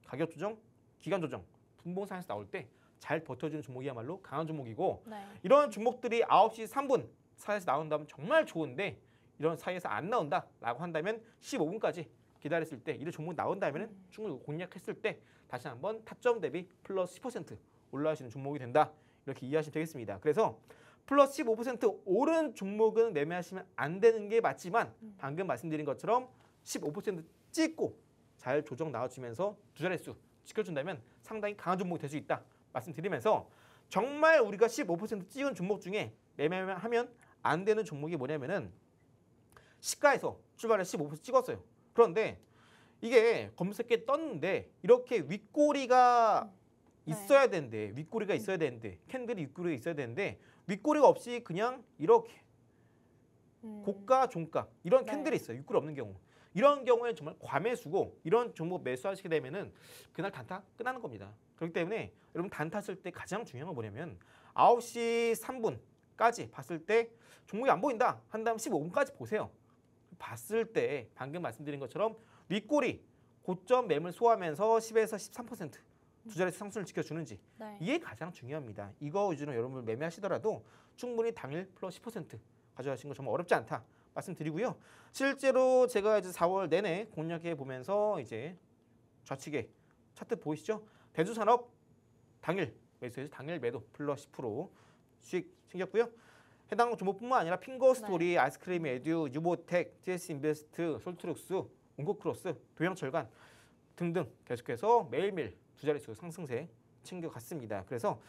가격 조정, 기간 조정, 분봉상에서 나올 때 잘 버텨주는 종목이야말로 강한 종목이고 네. 이런 종목들이 9시 3분 사이에서 나온다면 정말 좋은데 이런 사이에서 안 나온다라고 한다면 15분까지 기다렸을 때 이런 종목이 나온다면 충분히 공략했을 때 다시 한번 타점 대비 플러스 10% 올라가시는 종목이 된다. 이렇게 이해하시면 되겠습니다. 그래서 플러스 15% 오른 종목은 매매하시면 안 되는 게 맞지만 방금 말씀드린 것처럼 15% 찍고 잘 조정 나와주면서 두 자릿수 지켜준다면 상당히 강한 종목이 될 수 있다. 말씀드리면서 정말 우리가 15% 찍은 종목 중에 매매하면 안 되는 종목이 뭐냐면은 시가에서 출발해 15% 찍었어요. 그런데 이게 검색에 떴는데 이렇게 윗꼬리가 있어야 되는데 윗꼬리가 있어야 되는데 캔들이 윗꼬리가 있어야 되는데 윗꼬리가 없이 그냥 이렇게 고가 종가 이런 네. 캔들이 있어요. 윗꼬리 없는 경우. 이런 경우에 정말 과매수고 이런 종목 매수하시게 되면은 그날 단타 끝나는 겁니다. 그렇기 때문에 여러분 단타 쓸 때 가장 중요한 건 뭐냐면 9시 3분까지 봤을 때 종목이 안 보인다 한 다음 15분까지 보세요. 봤을 때 방금 말씀드린 것처럼 윗꼬리 고점 매물 소화하면서 10에서 13%두 자릿수 상승을 지켜주는지 네. 이게 가장 중요합니다. 이거 위주로 여러분 매매하시더라도 충분히 당일 플러스 10% 가져가시는 거 정말 어렵지 않다 말씀드리고요. 실제로 제가 이제 4월 내내 공략해 보면서 이제 좌측에 차트 보이시죠? 대주산업 당일 매수해서 당일 매도 플러스 10% 수익 챙겼고요. 해당 종목뿐만 아니라 핑거스토리, 아이스크림 에듀, 유보텍, TS 인베스트, 솔트룩스, 온코크로스, 도양철간 등등 계속해서 매일매일 두 자릿수 상승세 챙겨갔습니다. 그래서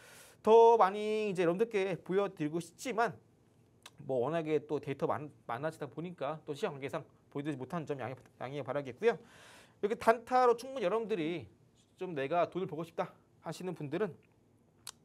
더 많이 이제 여러분들께 보여드리고 싶지만 뭐 워낙에 또 데이터 많아지다 보니까 또 시장 관계상 보여드리지 못한 점 양해 바라겠고요. 이렇게 단타로 충분히 여러분들이 좀 내가 돈을 벌고 싶다 하시는 분들은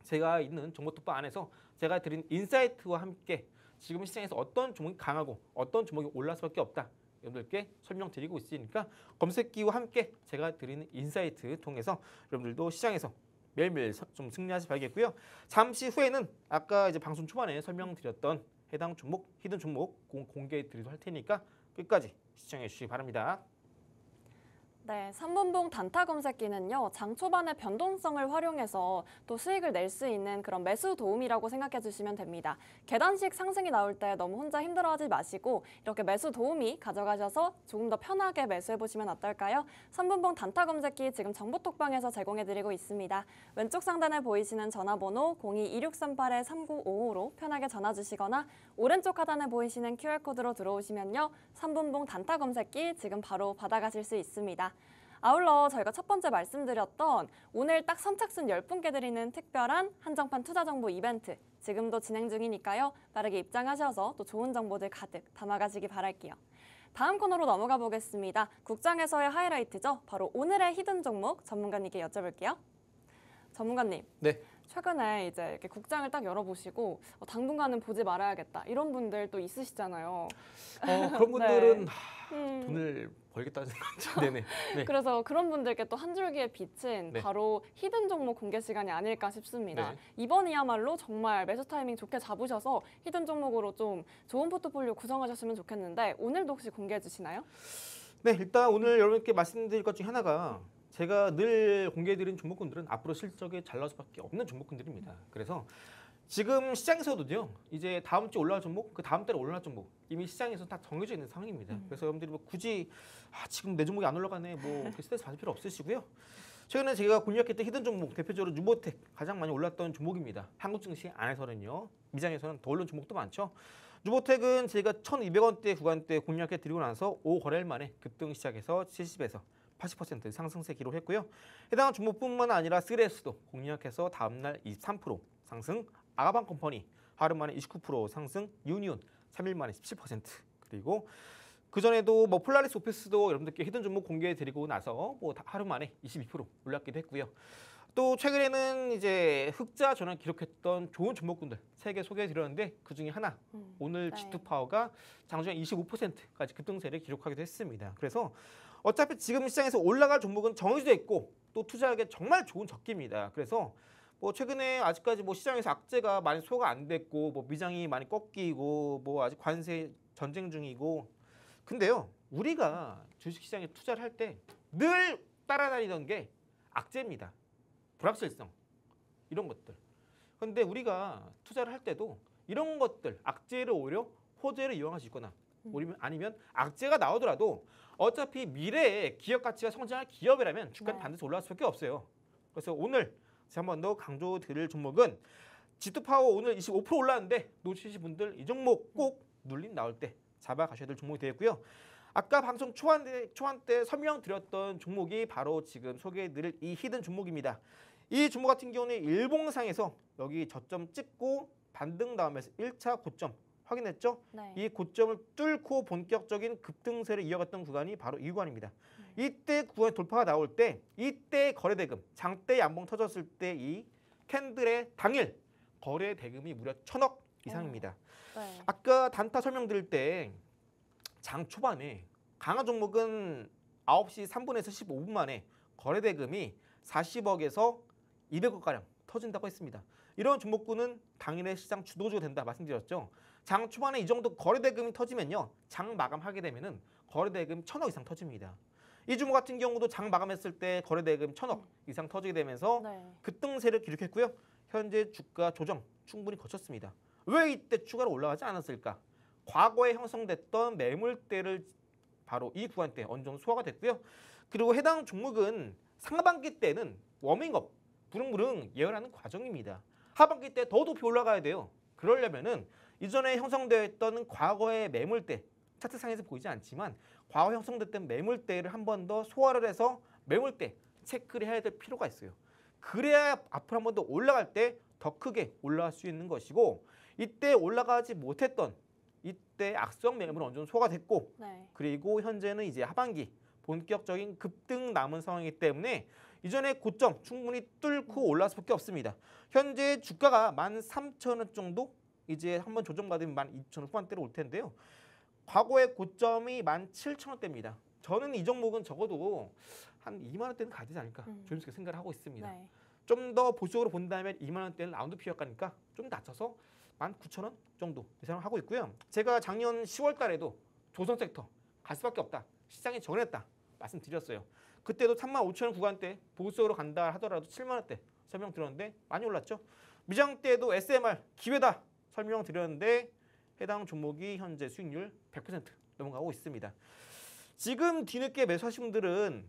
제가 있는 정보톡방 안에서 제가 드린 인사이트와 함께 지금 시장에서 어떤 종목이 강하고 어떤 종목이 올라갈 수밖에 없다. 여러분들께 설명드리고 있으니까 검색기와 함께 제가 드리는 인사이트 통해서 여러분들도 시장에서 매일매일 좀 승리하시 바라겠고요. 잠시 후에는 아까 이제 방송 초반에 설명드렸던 해당 종목, 히든 종목 공개해 드리도록 할 테니까 끝까지 시청해 주시기 바랍니다. 네, 3분봉 단타 검색기는요, 장 초반의 변동성을 활용해서 또 수익을 낼 수 있는 그런 매수 도움이라고 생각해 주시면 됩니다. 계단식 상승이 나올 때 너무 혼자 힘들어하지 마시고 이렇게 매수 도우미 가져가셔서 조금 더 편하게 매수해 보시면 어떨까요? 3분봉 단타 검색기 지금 정보톡방에서 제공해 드리고 있습니다. 왼쪽 상단에 보이시는 전화번호 02-2638-3955로 편하게 전화 주시거나 오른쪽 하단에 보이시는 QR코드로 들어오시면요, 3분봉 단타 검색기 지금 바로 받아가실 수 있습니다. 아울러 저희가 첫 번째 말씀드렸던 오늘 딱 선착순 10분께 드리는 특별한 한정판 투자 정보 이벤트 지금도 진행 중이니까요. 빠르게 입장하셔서 또 좋은 정보들 가득 담아가시기 바랄게요. 다음 코너로 넘어가 보겠습니다. 국장에서의 하이라이트죠. 바로 오늘의 히든 종목 전문가님께 여쭤볼게요. 전문가님. 네. 최근에 이제 이렇게 국장을 딱 열어보시고 당분간은 보지 말아야겠다 이런 분들 또 있으시잖아요. 그런 분들은 네. 돈을 벌겠다는 생각이 네네. 네. 그래서 그런 분들께 또 한 줄기의 빛은 네. 바로 히든 종목 공개 시간이 아닐까 싶습니다. 네. 이번이야말로 정말 매수 타이밍 좋게 잡으셔서 히든 종목으로 좀 좋은 포트폴리오 구성하셨으면 좋겠는데 오늘도 혹시 공개해 주시나요? 네, 일단 오늘 여러분께 말씀드릴 것 중에 하나가 제가 늘 공개해드린 종목군들은 앞으로 실적이 잘 나올 수밖에 없는 종목군들입니다. 그래서 지금 시장에서도요, 이제 다음 주에 올라갈 종목, 그 다음 달에 올라갈 종목 이미 시장에서 다 정해져 있는 상황입니다. 그래서 여러분들이 뭐 굳이 지금 내 종목이 안 올라가네, 뭐 이렇게 스트레스 받을 필요 없으시고요. 최근에 제가 공략했던 히든 종목 대표적으로 유보텍 가장 많이 올랐던 종목입니다. 한국 증시 안에서는요, 미장에서는 더 오른 종목도 많죠. 유보텍은 제가 1,200원대 구간대 공략해 드리고 나서 5거래일 만에 급등 시작해서 70에서 80% 상승세 기록했고요. 해당 종목뿐만 아니라 쓰레스도 공략해서 다음날 23% 상승, 아가방 컴퍼니 하루 만에 29% 상승, 유니온 3일 만에 17% 그리고 그 전에도 뭐 폴라리스 오피스도 여러분들께 히든 종목 공개해 드리고 나서 뭐 하루 만에 22% 올랐기도 했고요. 또 최근에는 이제 흑자 전환 기록했던 좋은 종목군들 3개 소개해 드렸는데 그 중에 하나 오늘 네. G2 파워가 장중에 25%까지 급등세를 기록하기도 했습니다. 그래서 어차피 지금 시장에서 올라갈 종목은 정해져 있고 또 투자하기 정말 좋은 적기입니다. 그래서 뭐 최근에 아직까지 뭐 시장에서 악재가 많이 소화가 안 됐고 뭐 미장이 많이 꺾이고 뭐 아직 관세 전쟁 중이고 근데요 우리가 주식시장에 투자를 할 때 늘 따라다니던 게 악재입니다. 불확실성 이런 것들. 그런데 우리가 투자를 할 때도 이런 것들 악재를 오히려 호재를 이용할 수 있거나 아니면 악재가 나오더라도 어차피 미래에 기업 가치가 성장할 기업이라면 주가는 네. 반드시 올라갈 수밖에 없어요. 그래서 오늘 한 번 더 강조드릴 종목은 G2 파워 오늘 25% 올랐는데 놓치신 분들 이 종목 꼭 눌림 나올 때 잡아가셔야 될 종목이 되겠고요. 아까 방송 초반 때 설명드렸던 종목이 바로 지금 소개해드릴 이 히든 종목입니다. 이 종목 같은 경우는 일봉상에서 여기 저점 찍고 반등 다음에서 1차 고점 확인했죠? 네. 이 고점을 뚫고 본격적인 급등세를 이어갔던 구간이 바로 이 구간입니다. 이때 구간 돌파가 나올 때 이때 거래대금 장대 양봉 터졌을 때 이 캔들의 당일 거래대금이 무려 1,000억 이상입니다. 네. 아까 단타 설명드릴 때 장 초반에 강한 종목은 9시 3분에서 15분 만에 거래대금이 40억에서 200억가량 터진다고 했습니다. 이런 종목군은 당일에 시장 주도주가 된다 말씀드렸죠. 장 초반에 이 정도 거래대금이 터지면요. 장 마감하게 되면은 거래대금 1,000억 이상 터집니다. 이 종목 같은 경우도 장 마감했을 때 거래대금 1,000억 이상 터지게 되면서 네. 급등세를 기록했고요. 현재 주가 조정 충분히 거쳤습니다. 왜 이때 추가로 올라가지 않았을까? 과거에 형성됐던 매물대를 바로 이 구간대 어느 정도 소화가 됐고요. 그리고 해당 종목은 상반기 때는 워밍업, 부릉부릉 예언하는 과정입니다. 하반기 때 더 높이 올라가야 돼요. 그러려면은 이전에 형성되어 있던 과거의 매물대, 차트상에서 보이지 않지만 과거 형성됐던 매물대를 한 번 더 소화를 해서 매물대 체크를 해야 될 필요가 있어요. 그래야 앞으로 한 번 더 올라갈 때 더 크게 올라갈 수 있는 것이고 이때 올라가지 못했던 이때 악성 매물은 어느 정도 소화됐고 네. 그리고 현재는 이제 하반기 본격적인 급등 남은 상황이기 때문에 이전의 고점 충분히 뚫고 올라갈 수밖에 없습니다. 현재 주가가 13,000원 정도 이제 한번 조정받으면 12,000원 후반대로 올 텐데요. 과거의 고점이 17,000원대입니다. 저는 이 종목은 적어도 한 2만 원대는 가야 되지 않을까 조심스럽게 생각을 하고 있습니다. 네. 좀 더 보수적으로 본다면 2만 원대는 라운드 피어가니까 좀 낮춰서 19,000원 정도 예상을 하고 있고요. 제가 작년 10월 달에도 조선 섹터 갈 수밖에 없다. 시장이 정했다. 말씀드렸어요. 그때도 35,000원 구간대 보수적으로 간다 하더라도 7만 원대 설명드렸는데 많이 올랐죠. 미장 때도 SMR 기회다 설명드렸는데 해당 종목이 현재 수익률 100% 넘어가고 있습니다. 지금 뒤늦게 매수하신 분들은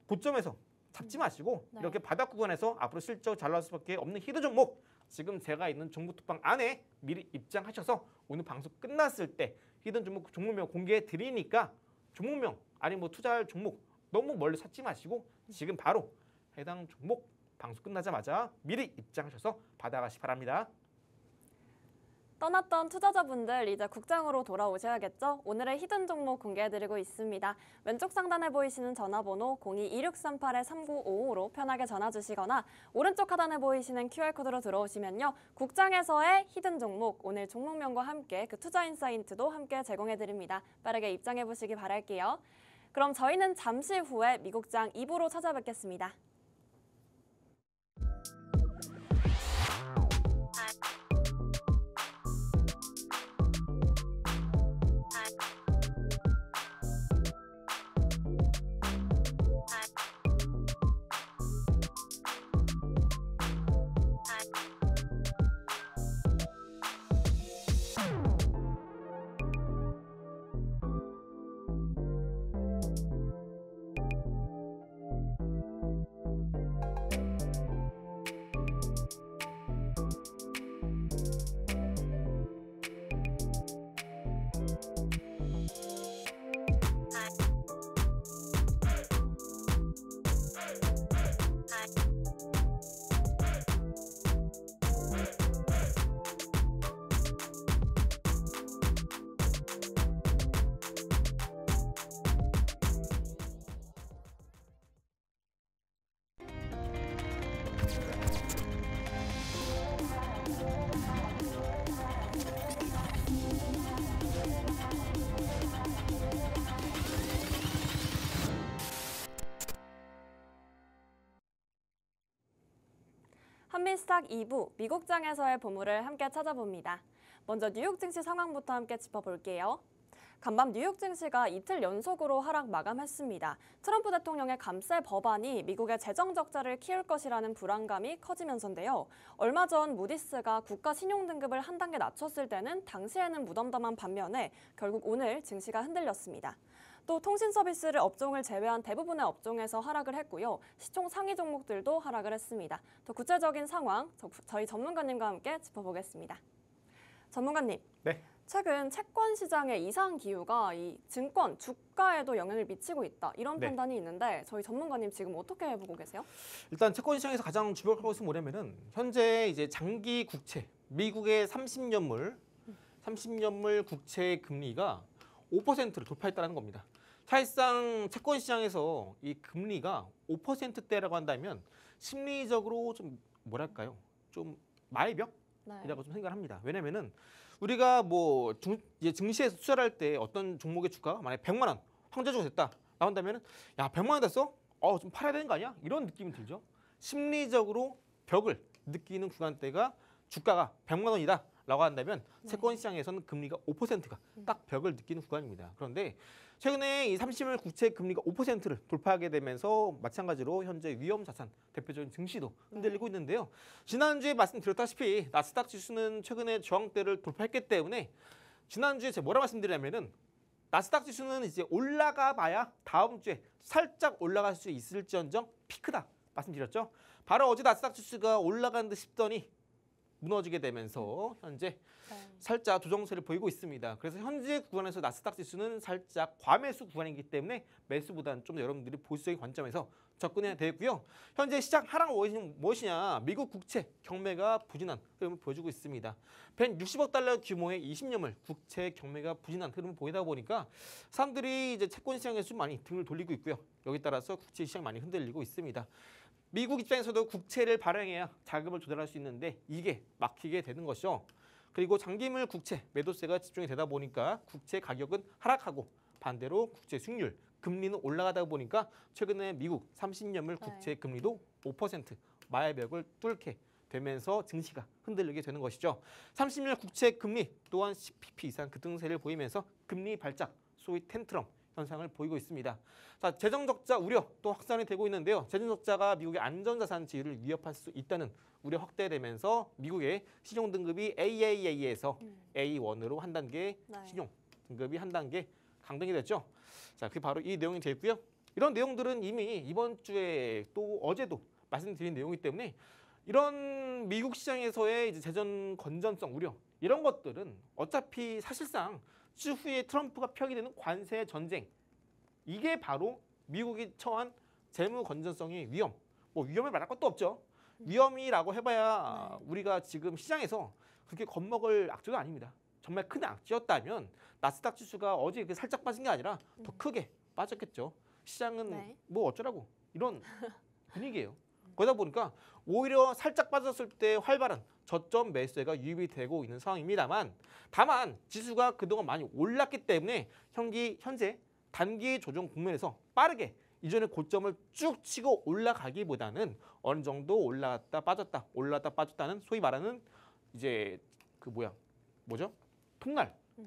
고점에서 잡지 마시고 네. 이렇게 바닥 구간에서 앞으로 실적 잘 나올 수밖에 없는 히든 종목 지금 제가 있는 종목 톡방 안에 미리 입장하셔서 오늘 방송 끝났을 때 히든 종목명 공개해 드리니까 종목명 아니 뭐 투자할 종목 너무 멀리 찾지 마시고 지금 바로 해당 종목 방송 끝나자마자 미리 입장하셔서 받아가시 바랍니다. 떠났던 투자자분들 이제 국장으로 돌아오셔야겠죠? 오늘의 히든 종목 공개해드리고 있습니다. 왼쪽 상단에 보이시는 전화번호 02-2638-3955로 편하게 전화 주시거나 오른쪽 하단에 보이시는 QR코드로 들어오시면요. 국장에서의 히든 종목, 오늘 종목명과 함께 그 투자 인사이트도 함께 제공해드립니다. 빠르게 입장해보시기 바랄게요. 그럼 저희는 잠시 후에 미국장 2부로 찾아뵙겠습니다. 한미스탁 2부 미국장에서의 보물을 함께 찾아봅니다. 먼저 뉴욕 증시 상황부터 함께 짚어볼게요. 간밤 뉴욕 증시가 이틀 연속으로 하락 마감했습니다. 트럼프 대통령의 감세 법안이 미국의 재정 적자를 키울 것이라는 불안감이 커지면서인데요. 얼마 전 무디스가 국가 신용 등급을 한 단계 낮췄을 때는 당시에는 무덤덤한 반면에 결국 오늘 증시가 흔들렸습니다. 또 통신 서비스를 업종을 제외한 대부분의 업종에서 하락을 했고요. 시총 상위 종목들도 하락을 했습니다. 더 구체적인 상황 저희 전문가님과 함께 짚어보겠습니다. 전문가님. 네. 최근 채권 시장의 이상 기후가 이 증권, 주가에도 영향을 미치고 있다. 이런 네. 판단이 있는데 저희 전문가님 지금 어떻게 보고 계세요? 일단 채권 시장에서 가장 주목할 것은 뭐냐면은 현재 이제 장기 국채, 미국의 30년물 국채 금리가 5%를 돌파했다는 겁니다. 사실상 채권 시장에서 이 금리가 5%대라고 한다면 심리적으로 좀 뭐랄까요? 좀 말벽이라고 좀 생각을 합니다. 왜냐면은 우리가 뭐 이제 증시에서 투자를 할 때 어떤 종목의 주가가 만약에 100만 원 황제주가 됐다 나온다면은 야 100만 원 됐어? 좀 팔아야 되는 거 아니야? 이런 느낌이 들죠. 심리적으로 벽을 느끼는 구간대가 주가가 100만 원이다 라고 한다면 채권 시장에서는 금리가 5%가 딱 벽을 느끼는 구간입니다. 그런데 최근에 이 30년 국채 금리가 5%를 돌파하게 되면서 마찬가지로 현재 위험 자산 대표적인 증시도 흔들리고 있는데요. 지난주에 말씀드렸다시피 나스닥 지수는 최근에 저항대를 돌파했기 때문에 지난주에 제가 뭐라 말씀드리냐면은 나스닥 지수는 이제 올라가 봐야 다음 주에 살짝 올라갈 수 있을지언정 피크다 말씀드렸죠. 바로 어제 나스닥 지수가 올라간 듯 싶더니 무너지게 되면서 현재 네. 살짝 조정세를 보이고 있습니다. 그래서 현재 구간에서 나스닥 지수는 살짝 과매수 구간이기 때문에 매수보다는 좀 더 여러분들이 보수적인 관점에서 접근해야 되고요. 현재 시장 하락 원인은 무엇이냐? 미국 국채 경매가 부진한 흐름을 보여주고 있습니다. 160억 달러 규모의 20년물 국채 경매가 부진한 흐름을 보이다 보니까 사람들이 이제 채권 시장에 좀 많이 등을 돌리고 있고요. 여기 따라서 국채 시장 많이 흔들리고 있습니다. 미국 입장에서도 국채를 발행해야 자금을 조달할 수 있는데 이게 막히게 되는 것이죠. 그리고 장기물 국채 매도세가 집중이 되다 보니까 국채 가격은 하락하고 반대로 국채 수익률 금리는 올라가다 보니까 최근에 미국 30년물 국채 금리도 5% 마의벽을 뚫게 되면서 증시가 흔들리게 되는 것이죠. 30년 국채 금리 또한 10pp 이상 급등세를 보이면서 금리 발작, 소위 텐트럼 현상을 보이고 있습니다. 자, 재정 적자 우려 또 확산이 되고 있는데요. 재정 적자가 미국의 안전자산 지위를 위협할 수 있다는 우려 확대되면서 미국의 신용 등급이 AAA에서 A1으로 한 단계 네. 신용 등급이 한 단계 강등이 됐죠. 자, 그게 바로 이 내용이 되고요. 이런 내용들은 이미 이번 주에 또 어제도 말씀드린 내용이기 때문에 이런 미국 시장에서의 이제 재정 건전성 우려 이런 것들은 어차피 사실상 추후에 트럼프가 펴게 되는 관세 전쟁 이게 바로 미국이 처한 재무 건전성의 위험. 뭐 위험을 말할 것도 없죠. 위험이라고 해봐야 우리가 지금 시장에서 그렇게 겁먹을 악재가 아닙니다. 정말 큰 악재였다면 나스닥 지수가 어제 이렇게 살짝 빠진 게 아니라 더 크게 빠졌겠죠. 시장은 네. 뭐 어쩌라고 이런 분위기예요. 그러다 보니까 오히려 살짝 빠졌을 때 활발한 저점 매수세가 유입이 되고 있는 상황입니다만 다만 지수가 그동안 많이 올랐기 때문에 현재 단기 조정 국면에서 빠르게 이전의 고점을 쭉 치고 올라가기보다는 어느 정도 올라갔다 빠졌다 올라갔다 빠졌다는 소위 말하는 이제 그 뭐죠?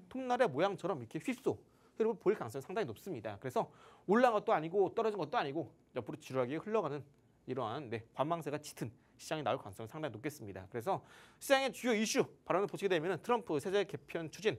톱날의 모양처럼 이렇게 휩소 흐름을 보일 가능성이 상당히 높습니다. 그래서 올라간 것도 아니고 떨어진 것도 아니고 옆으로 지루하게 흘러가는 이러한 관망세가 짙은 시장이 나올 가능성이 상당히 높겠습니다. 그래서 시장의 주요 이슈 발언을 보시게 되면 트럼프 세제 개편 추진,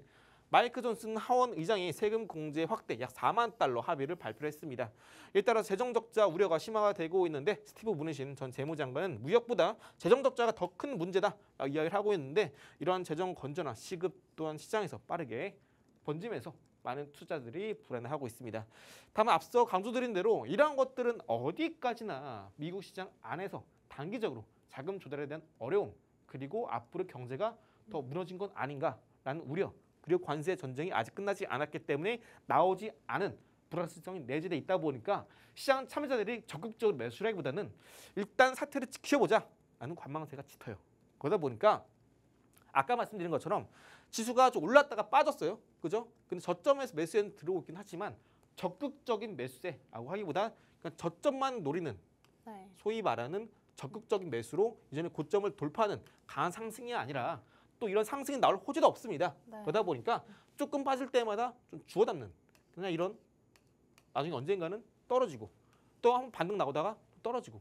마이크 존슨 하원 의장이 세금 공제 확대 약 4만 달러 합의를 발표했습니다. 이에 따라 재정 적자 우려가 심화가 되고 있는데 스티브 무누신 전 재무장관은 무역보다 재정 적자가 더 큰 문제다 이야기를 하고 있는데 이러한 재정 건전화 시급 또한 시장에서 빠르게 번지면서 많은 투자들이 불안해하고 있습니다. 다만 앞서 강조드린 대로 이러한 것들은 어디까지나 미국 시장 안에서 단기적으로 자금 조달에 대한 어려움 그리고 앞으로 경제가 더 무너진 건 아닌가라는 우려 그리고 관세 전쟁이 아직 끝나지 않았기 때문에 나오지 않은 불확실성이 내재돼 있다 보니까 시장 참여자들이 적극적으로 매수라기보다는 일단 사태를 지켜보자라는 관망세가 짙어요. 그러다 보니까 아까 말씀드린 것처럼 지수가 좀 올랐다가 빠졌어요. 그죠? 근데 저점에서 매수에는 들어오고 있긴 하지만 적극적인 매수세라고 하기보다 그냥 저점만 노리는 네. 소위 말하는 적극적인 매수로 이전에 고점을 돌파하는 강한 상승이 아니라 또 이런 상승이 나올 호재도 없습니다. 네. 그러다 보니까 조금 빠질 때마다 좀 주워 담는 그냥 이런 나중에 언젠가는 떨어지고 또 한번 반등 나오다가 떨어지고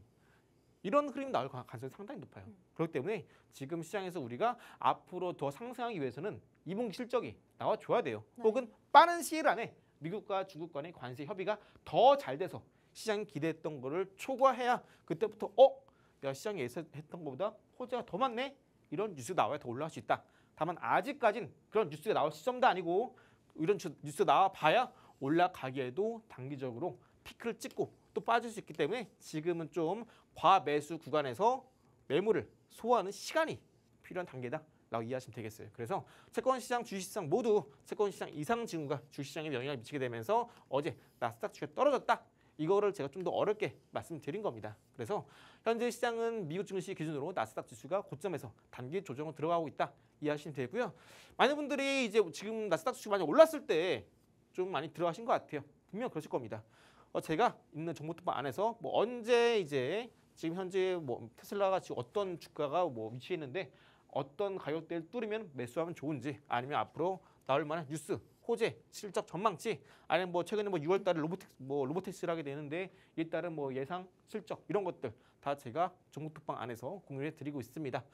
이런 흐름이 나올 가능성이 상당히 높아요. 그렇기 때문에 지금 시장에서 우리가 앞으로 더 상승하기 위해서는 2분기 실적이 나와줘야 돼요. 네. 혹은 빠른 시일 안에 미국과 중국 간의 관세 협의가 더 잘 돼서 시장이 기대했던 거를 초과해야 그때부터 내가 시장이 예상했던 것보다 호재가 더 많네? 이런 뉴스가 나와야 더 올라갈 수 있다. 다만 아직까진 그런 뉴스가 나올 시점도 아니고 이런 뉴스 나와봐야 올라가기에도 단기적으로 피크를 찍고 또 빠질 수 있기 때문에 지금은 좀 과매수 구간에서 매물을 소화하는 시간이 필요한 단계다라고 이해하시면 되겠어요. 그래서 채권시장, 주식시장 모두 채권시장 이상 징후가 주식시장에 영향을 미치게 되면서 어제 나스닥 지수가 떨어졌다. 이거를 제가 좀 더 어렵게 말씀드린 겁니다. 그래서 현재 시장은 미국 증시 기준으로 나스닥 지수가 고점에서 단기 조정으로 들어가고 있다 이해하시면 되고요. 많은 분들이 이제 지금 나스닥 지수가 많이 올랐을 때 좀 많이 들어가신 것 같아요. 분명 그러실 겁니다. 제가 있는 정보통방 안에서 뭐 언제 이제 지금 현재 뭐 테슬라가 지금 어떤 주가가 뭐 위치해 있는데 어떤 가격대를 뚫으면 매수하면 좋은지 아니면 앞으로 나올 만한 뉴스, 호재, 실적 전망치 아니면 뭐 최근에 뭐 6월달에 로보택스를 하게 되는데 이에 따른 뭐 예상 실적 이런 것들 다 제가 정보통방 안에서 공유해 드리고 있습니다.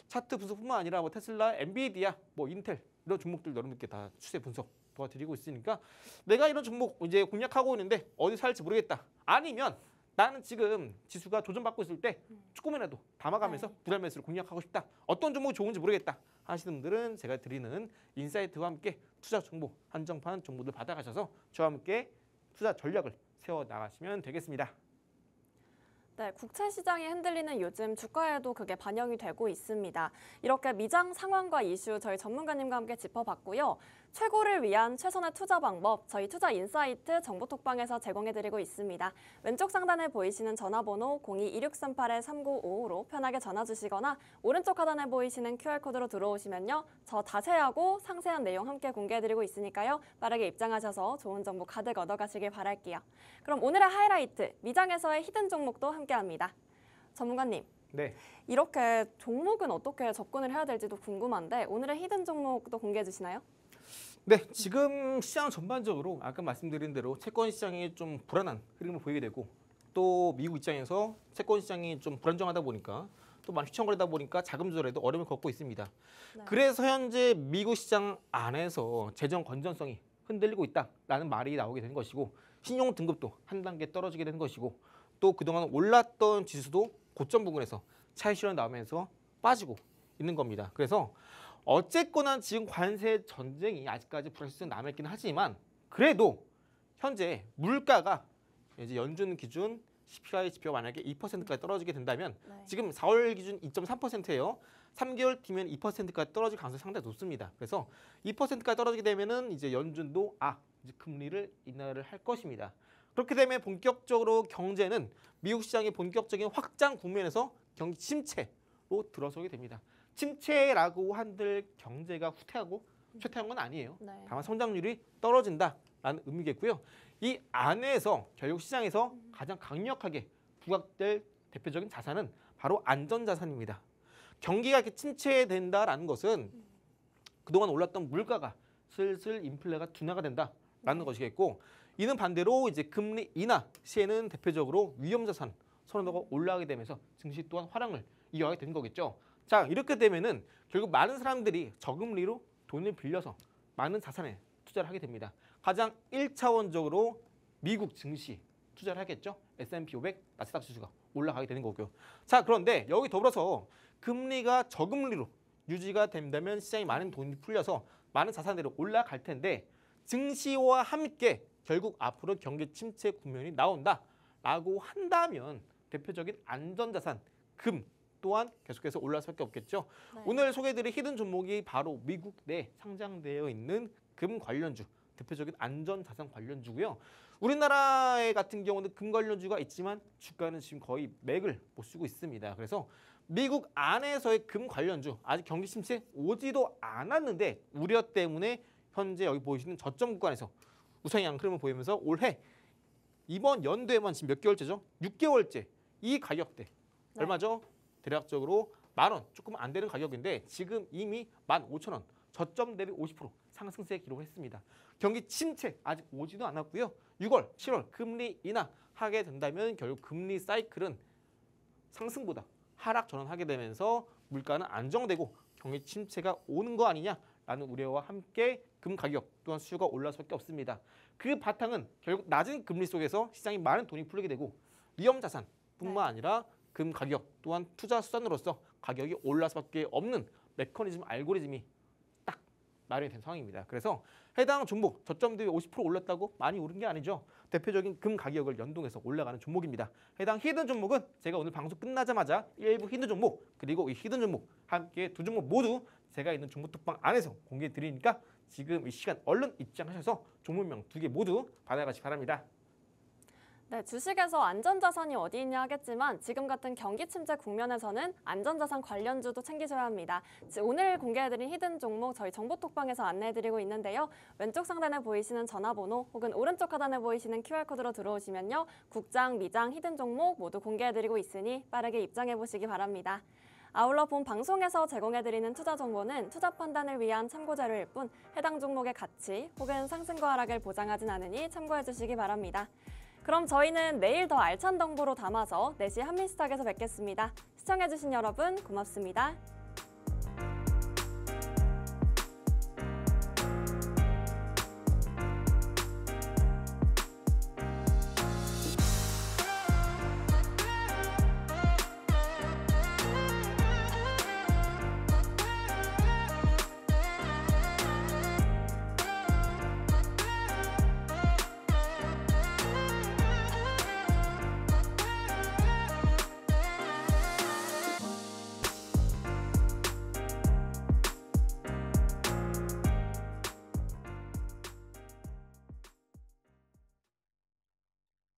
차트 분석뿐만 아니라 뭐 테슬라, 엔비디아, 뭐 인텔 이런 종목들 여러분께 다 추세 분석 도와드리고 있으니까 내가 이런 종목 이제 공략하고 있는데 어디 살지 모르겠다. 아니면 나는 지금 지수가 조정받고 있을 때 조금이라도 담아가면서 네. 부담 매수를 공략하고 싶다. 어떤 종목이 좋은지 모르겠다 하시는 분들은 제가 드리는 인사이트와 함께 투자 정보, 한정판 정보들 받아가셔서 저와 함께 투자 전략을 세워 나가시면 되겠습니다. 네, 국채 시장이 흔들리는 요즘 주가에도 그게 반영이 되고 있습니다. 이렇게 미장 상황과 이슈 저희 전문가님과 함께 짚어봤고요. 최고를 위한 최선의 투자 방법 저희 투자 인사이트 정보톡방에서 제공해드리고 있습니다. 왼쪽 상단에 보이시는 전화번호 02-2638-3955로 편하게 전화 주시거나 오른쪽 하단에 보이시는 QR코드로 들어오시면요. 저 자세하고 상세한 내용 함께 공개해드리고 있으니까요. 빠르게 입장하셔서 좋은 정보 가득 얻어가시길 바랄게요. 그럼 오늘의 하이라이트 미장에서의 히든 종목도 함께합니다. 전문가님. 네. 이렇게 종목은 어떻게 접근을 해야 될지도 궁금한데 오늘의 히든 종목도 공개해 주시나요? 네, 지금 시장 전반적으로 아까 말씀드린 대로 채권 시장이 좀 불안한 흐름을 보이게 되고 또 미국 입장에서 채권 시장이 좀 불안정하다 보니까 또 많이 휘청거리다 보니까 자금 조달에도 어려움을 겪고 있습니다. 네. 그래서 현재 미국 시장 안에서 재정 건전성이 흔들리고 있다라는 말이 나오게 된 것이고 신용 등급도 한 단계 떨어지게 된 것이고 또 그동안 올랐던 지수도 고점 부근에서 차익 실현 나오면서 빠지고 있는 겁니다. 그래서 어쨌거나 지금 관세 전쟁이 아직까지 불확실성 남아있긴 하지만 그래도 현재 물가가 이제 연준 기준 CPI 지표가 만약에 2%까지 떨어지게 된다면 네. 지금 4월 기준 2.3%예요. 3개월 뒤면 2%까지 떨어질 가능성이 상당히 높습니다. 그래서 2%까지 떨어지게 되면은 이제 연준도 이제 금리를 인하를 할 것입니다. 그렇게 되면 본격적으로 경제는 미국 시장의 본격적인 확장 국면에서 경기 침체로 들어서게 됩니다. 침체라고 한들 경제가 후퇴하고 쇠퇴한 건 아니에요. 네. 다만 성장률이 떨어진다라는 의미겠고요. 이 안에서 결국 시장에서 가장 강력하게 부각될 대표적인 자산은 바로 안전자산입니다. 경기가 이렇게 침체된다라는 것은 그동안 올랐던 물가가 슬슬 인플레가 둔화가 된다라는 것이겠고 이는 반대로 이제 금리 인하 시에는 대표적으로 위험자산 선호도가 올라가게 되면서 증시 또한 화랑을 이어가게 되는 거겠죠. 자, 이렇게 되면은 결국 많은 사람들이 저금리로 돈을 빌려서 많은 자산에 투자를 하게 됩니다. 가장 1차원적으로 미국 증시 투자를 하겠죠. S&P 500, 나스닥 지수가 올라가게 되는 거고요. 자, 그런데 여기 더불어서 금리가 저금리로 유지가 된다면 시장에 많은 돈이 풀려서 많은 자산들이 올라갈 텐데 증시와 함께 결국 앞으로 경기 침체 국면이 나온다라고 한다면 대표적인 안전자산 금 또한 계속해서 올라갈 수밖에 없겠죠. 네. 오늘 소개해드릴 히든 종목이 바로 미국 내 상장되어 있는 금 관련주, 대표적인 안전자산 관련주고요. 우리나라에 같은 경우는 금 관련주가 있지만 주가는 지금 거의 맥을 못 쓰고 있습니다. 그래서 미국 안에서의 금 관련주 아직 경기 침체 오지도 않았는데 우려 때문에 현재 여기 보이시는 저점 구간에서 우상향 흐름을 보이면서 올해 이번 연도에만 지금 몇 개월째죠? 6개월째 이 가격대 네. 얼마죠? 대략적으로 10,000원 조금 안 되는 가격인데 지금 이미 15,000원 저점 대비 50% 상승세 기록했습니다. 경기 침체 아직 오지도 않았고요. 6월, 7월 금리 인하하게 된다면 결국 금리 사이클은 상승보다 하락 전환하게 되면서 물가는 안정되고 경기 침체가 오는 거 아니냐라는 우려와 함께 금 가격 또한 수요가 올라갈 수밖에 없습니다. 그 바탕은 결국 낮은 금리 속에서 시장이 많은 돈이 풀리게 되고 위험 자산뿐만 아니라 금 가격 또한 투자 수단으로서 가격이 올라갈 수밖에 없는 메커니즘 알고리즘이 딱 마련이 된 상황입니다. 그래서 해당 종목 저점 대비 50% 올랐다고 많이 오른 게 아니죠. 대표적인 금 가격을 연동해서 올라가는 종목입니다. 해당 히든 종목은 제가 오늘 방송 끝나자마자 일부 히든 종목 그리고 이 히든 종목 함께 두 종목 모두 제가 있는 정보톡방 안에서 공개해 드리니까 지금 이 시간 얼른 입장하셔서 종목명 2개 모두 받아가시기 바랍니다. 네, 주식에서 안전자산이 어디 있냐 하겠지만 지금 같은 경기 침체 국면에서는 안전자산 관련주도 챙기셔야 합니다. 오늘 공개해드린 히든 종목 저희 정보톡방에서 안내해드리고 있는데요. 왼쪽 상단에 보이시는 전화번호 혹은 오른쪽 하단에 보이시는 QR코드로 들어오시면요. 국장, 미장, 히든 종목 모두 공개해드리고 있으니 빠르게 입장해보시기 바랍니다. 아울러 본 방송에서 제공해드리는 투자 정보는 투자 판단을 위한 참고 자료일 뿐 해당 종목의 가치 혹은 상승과 하락을 보장하진 않으니 참고해주시기 바랍니다. 그럼 저희는 내일 더 알찬 정보로 담아서 4시 한민스탁에서 뵙겠습니다. 시청해주신 여러분 고맙습니다.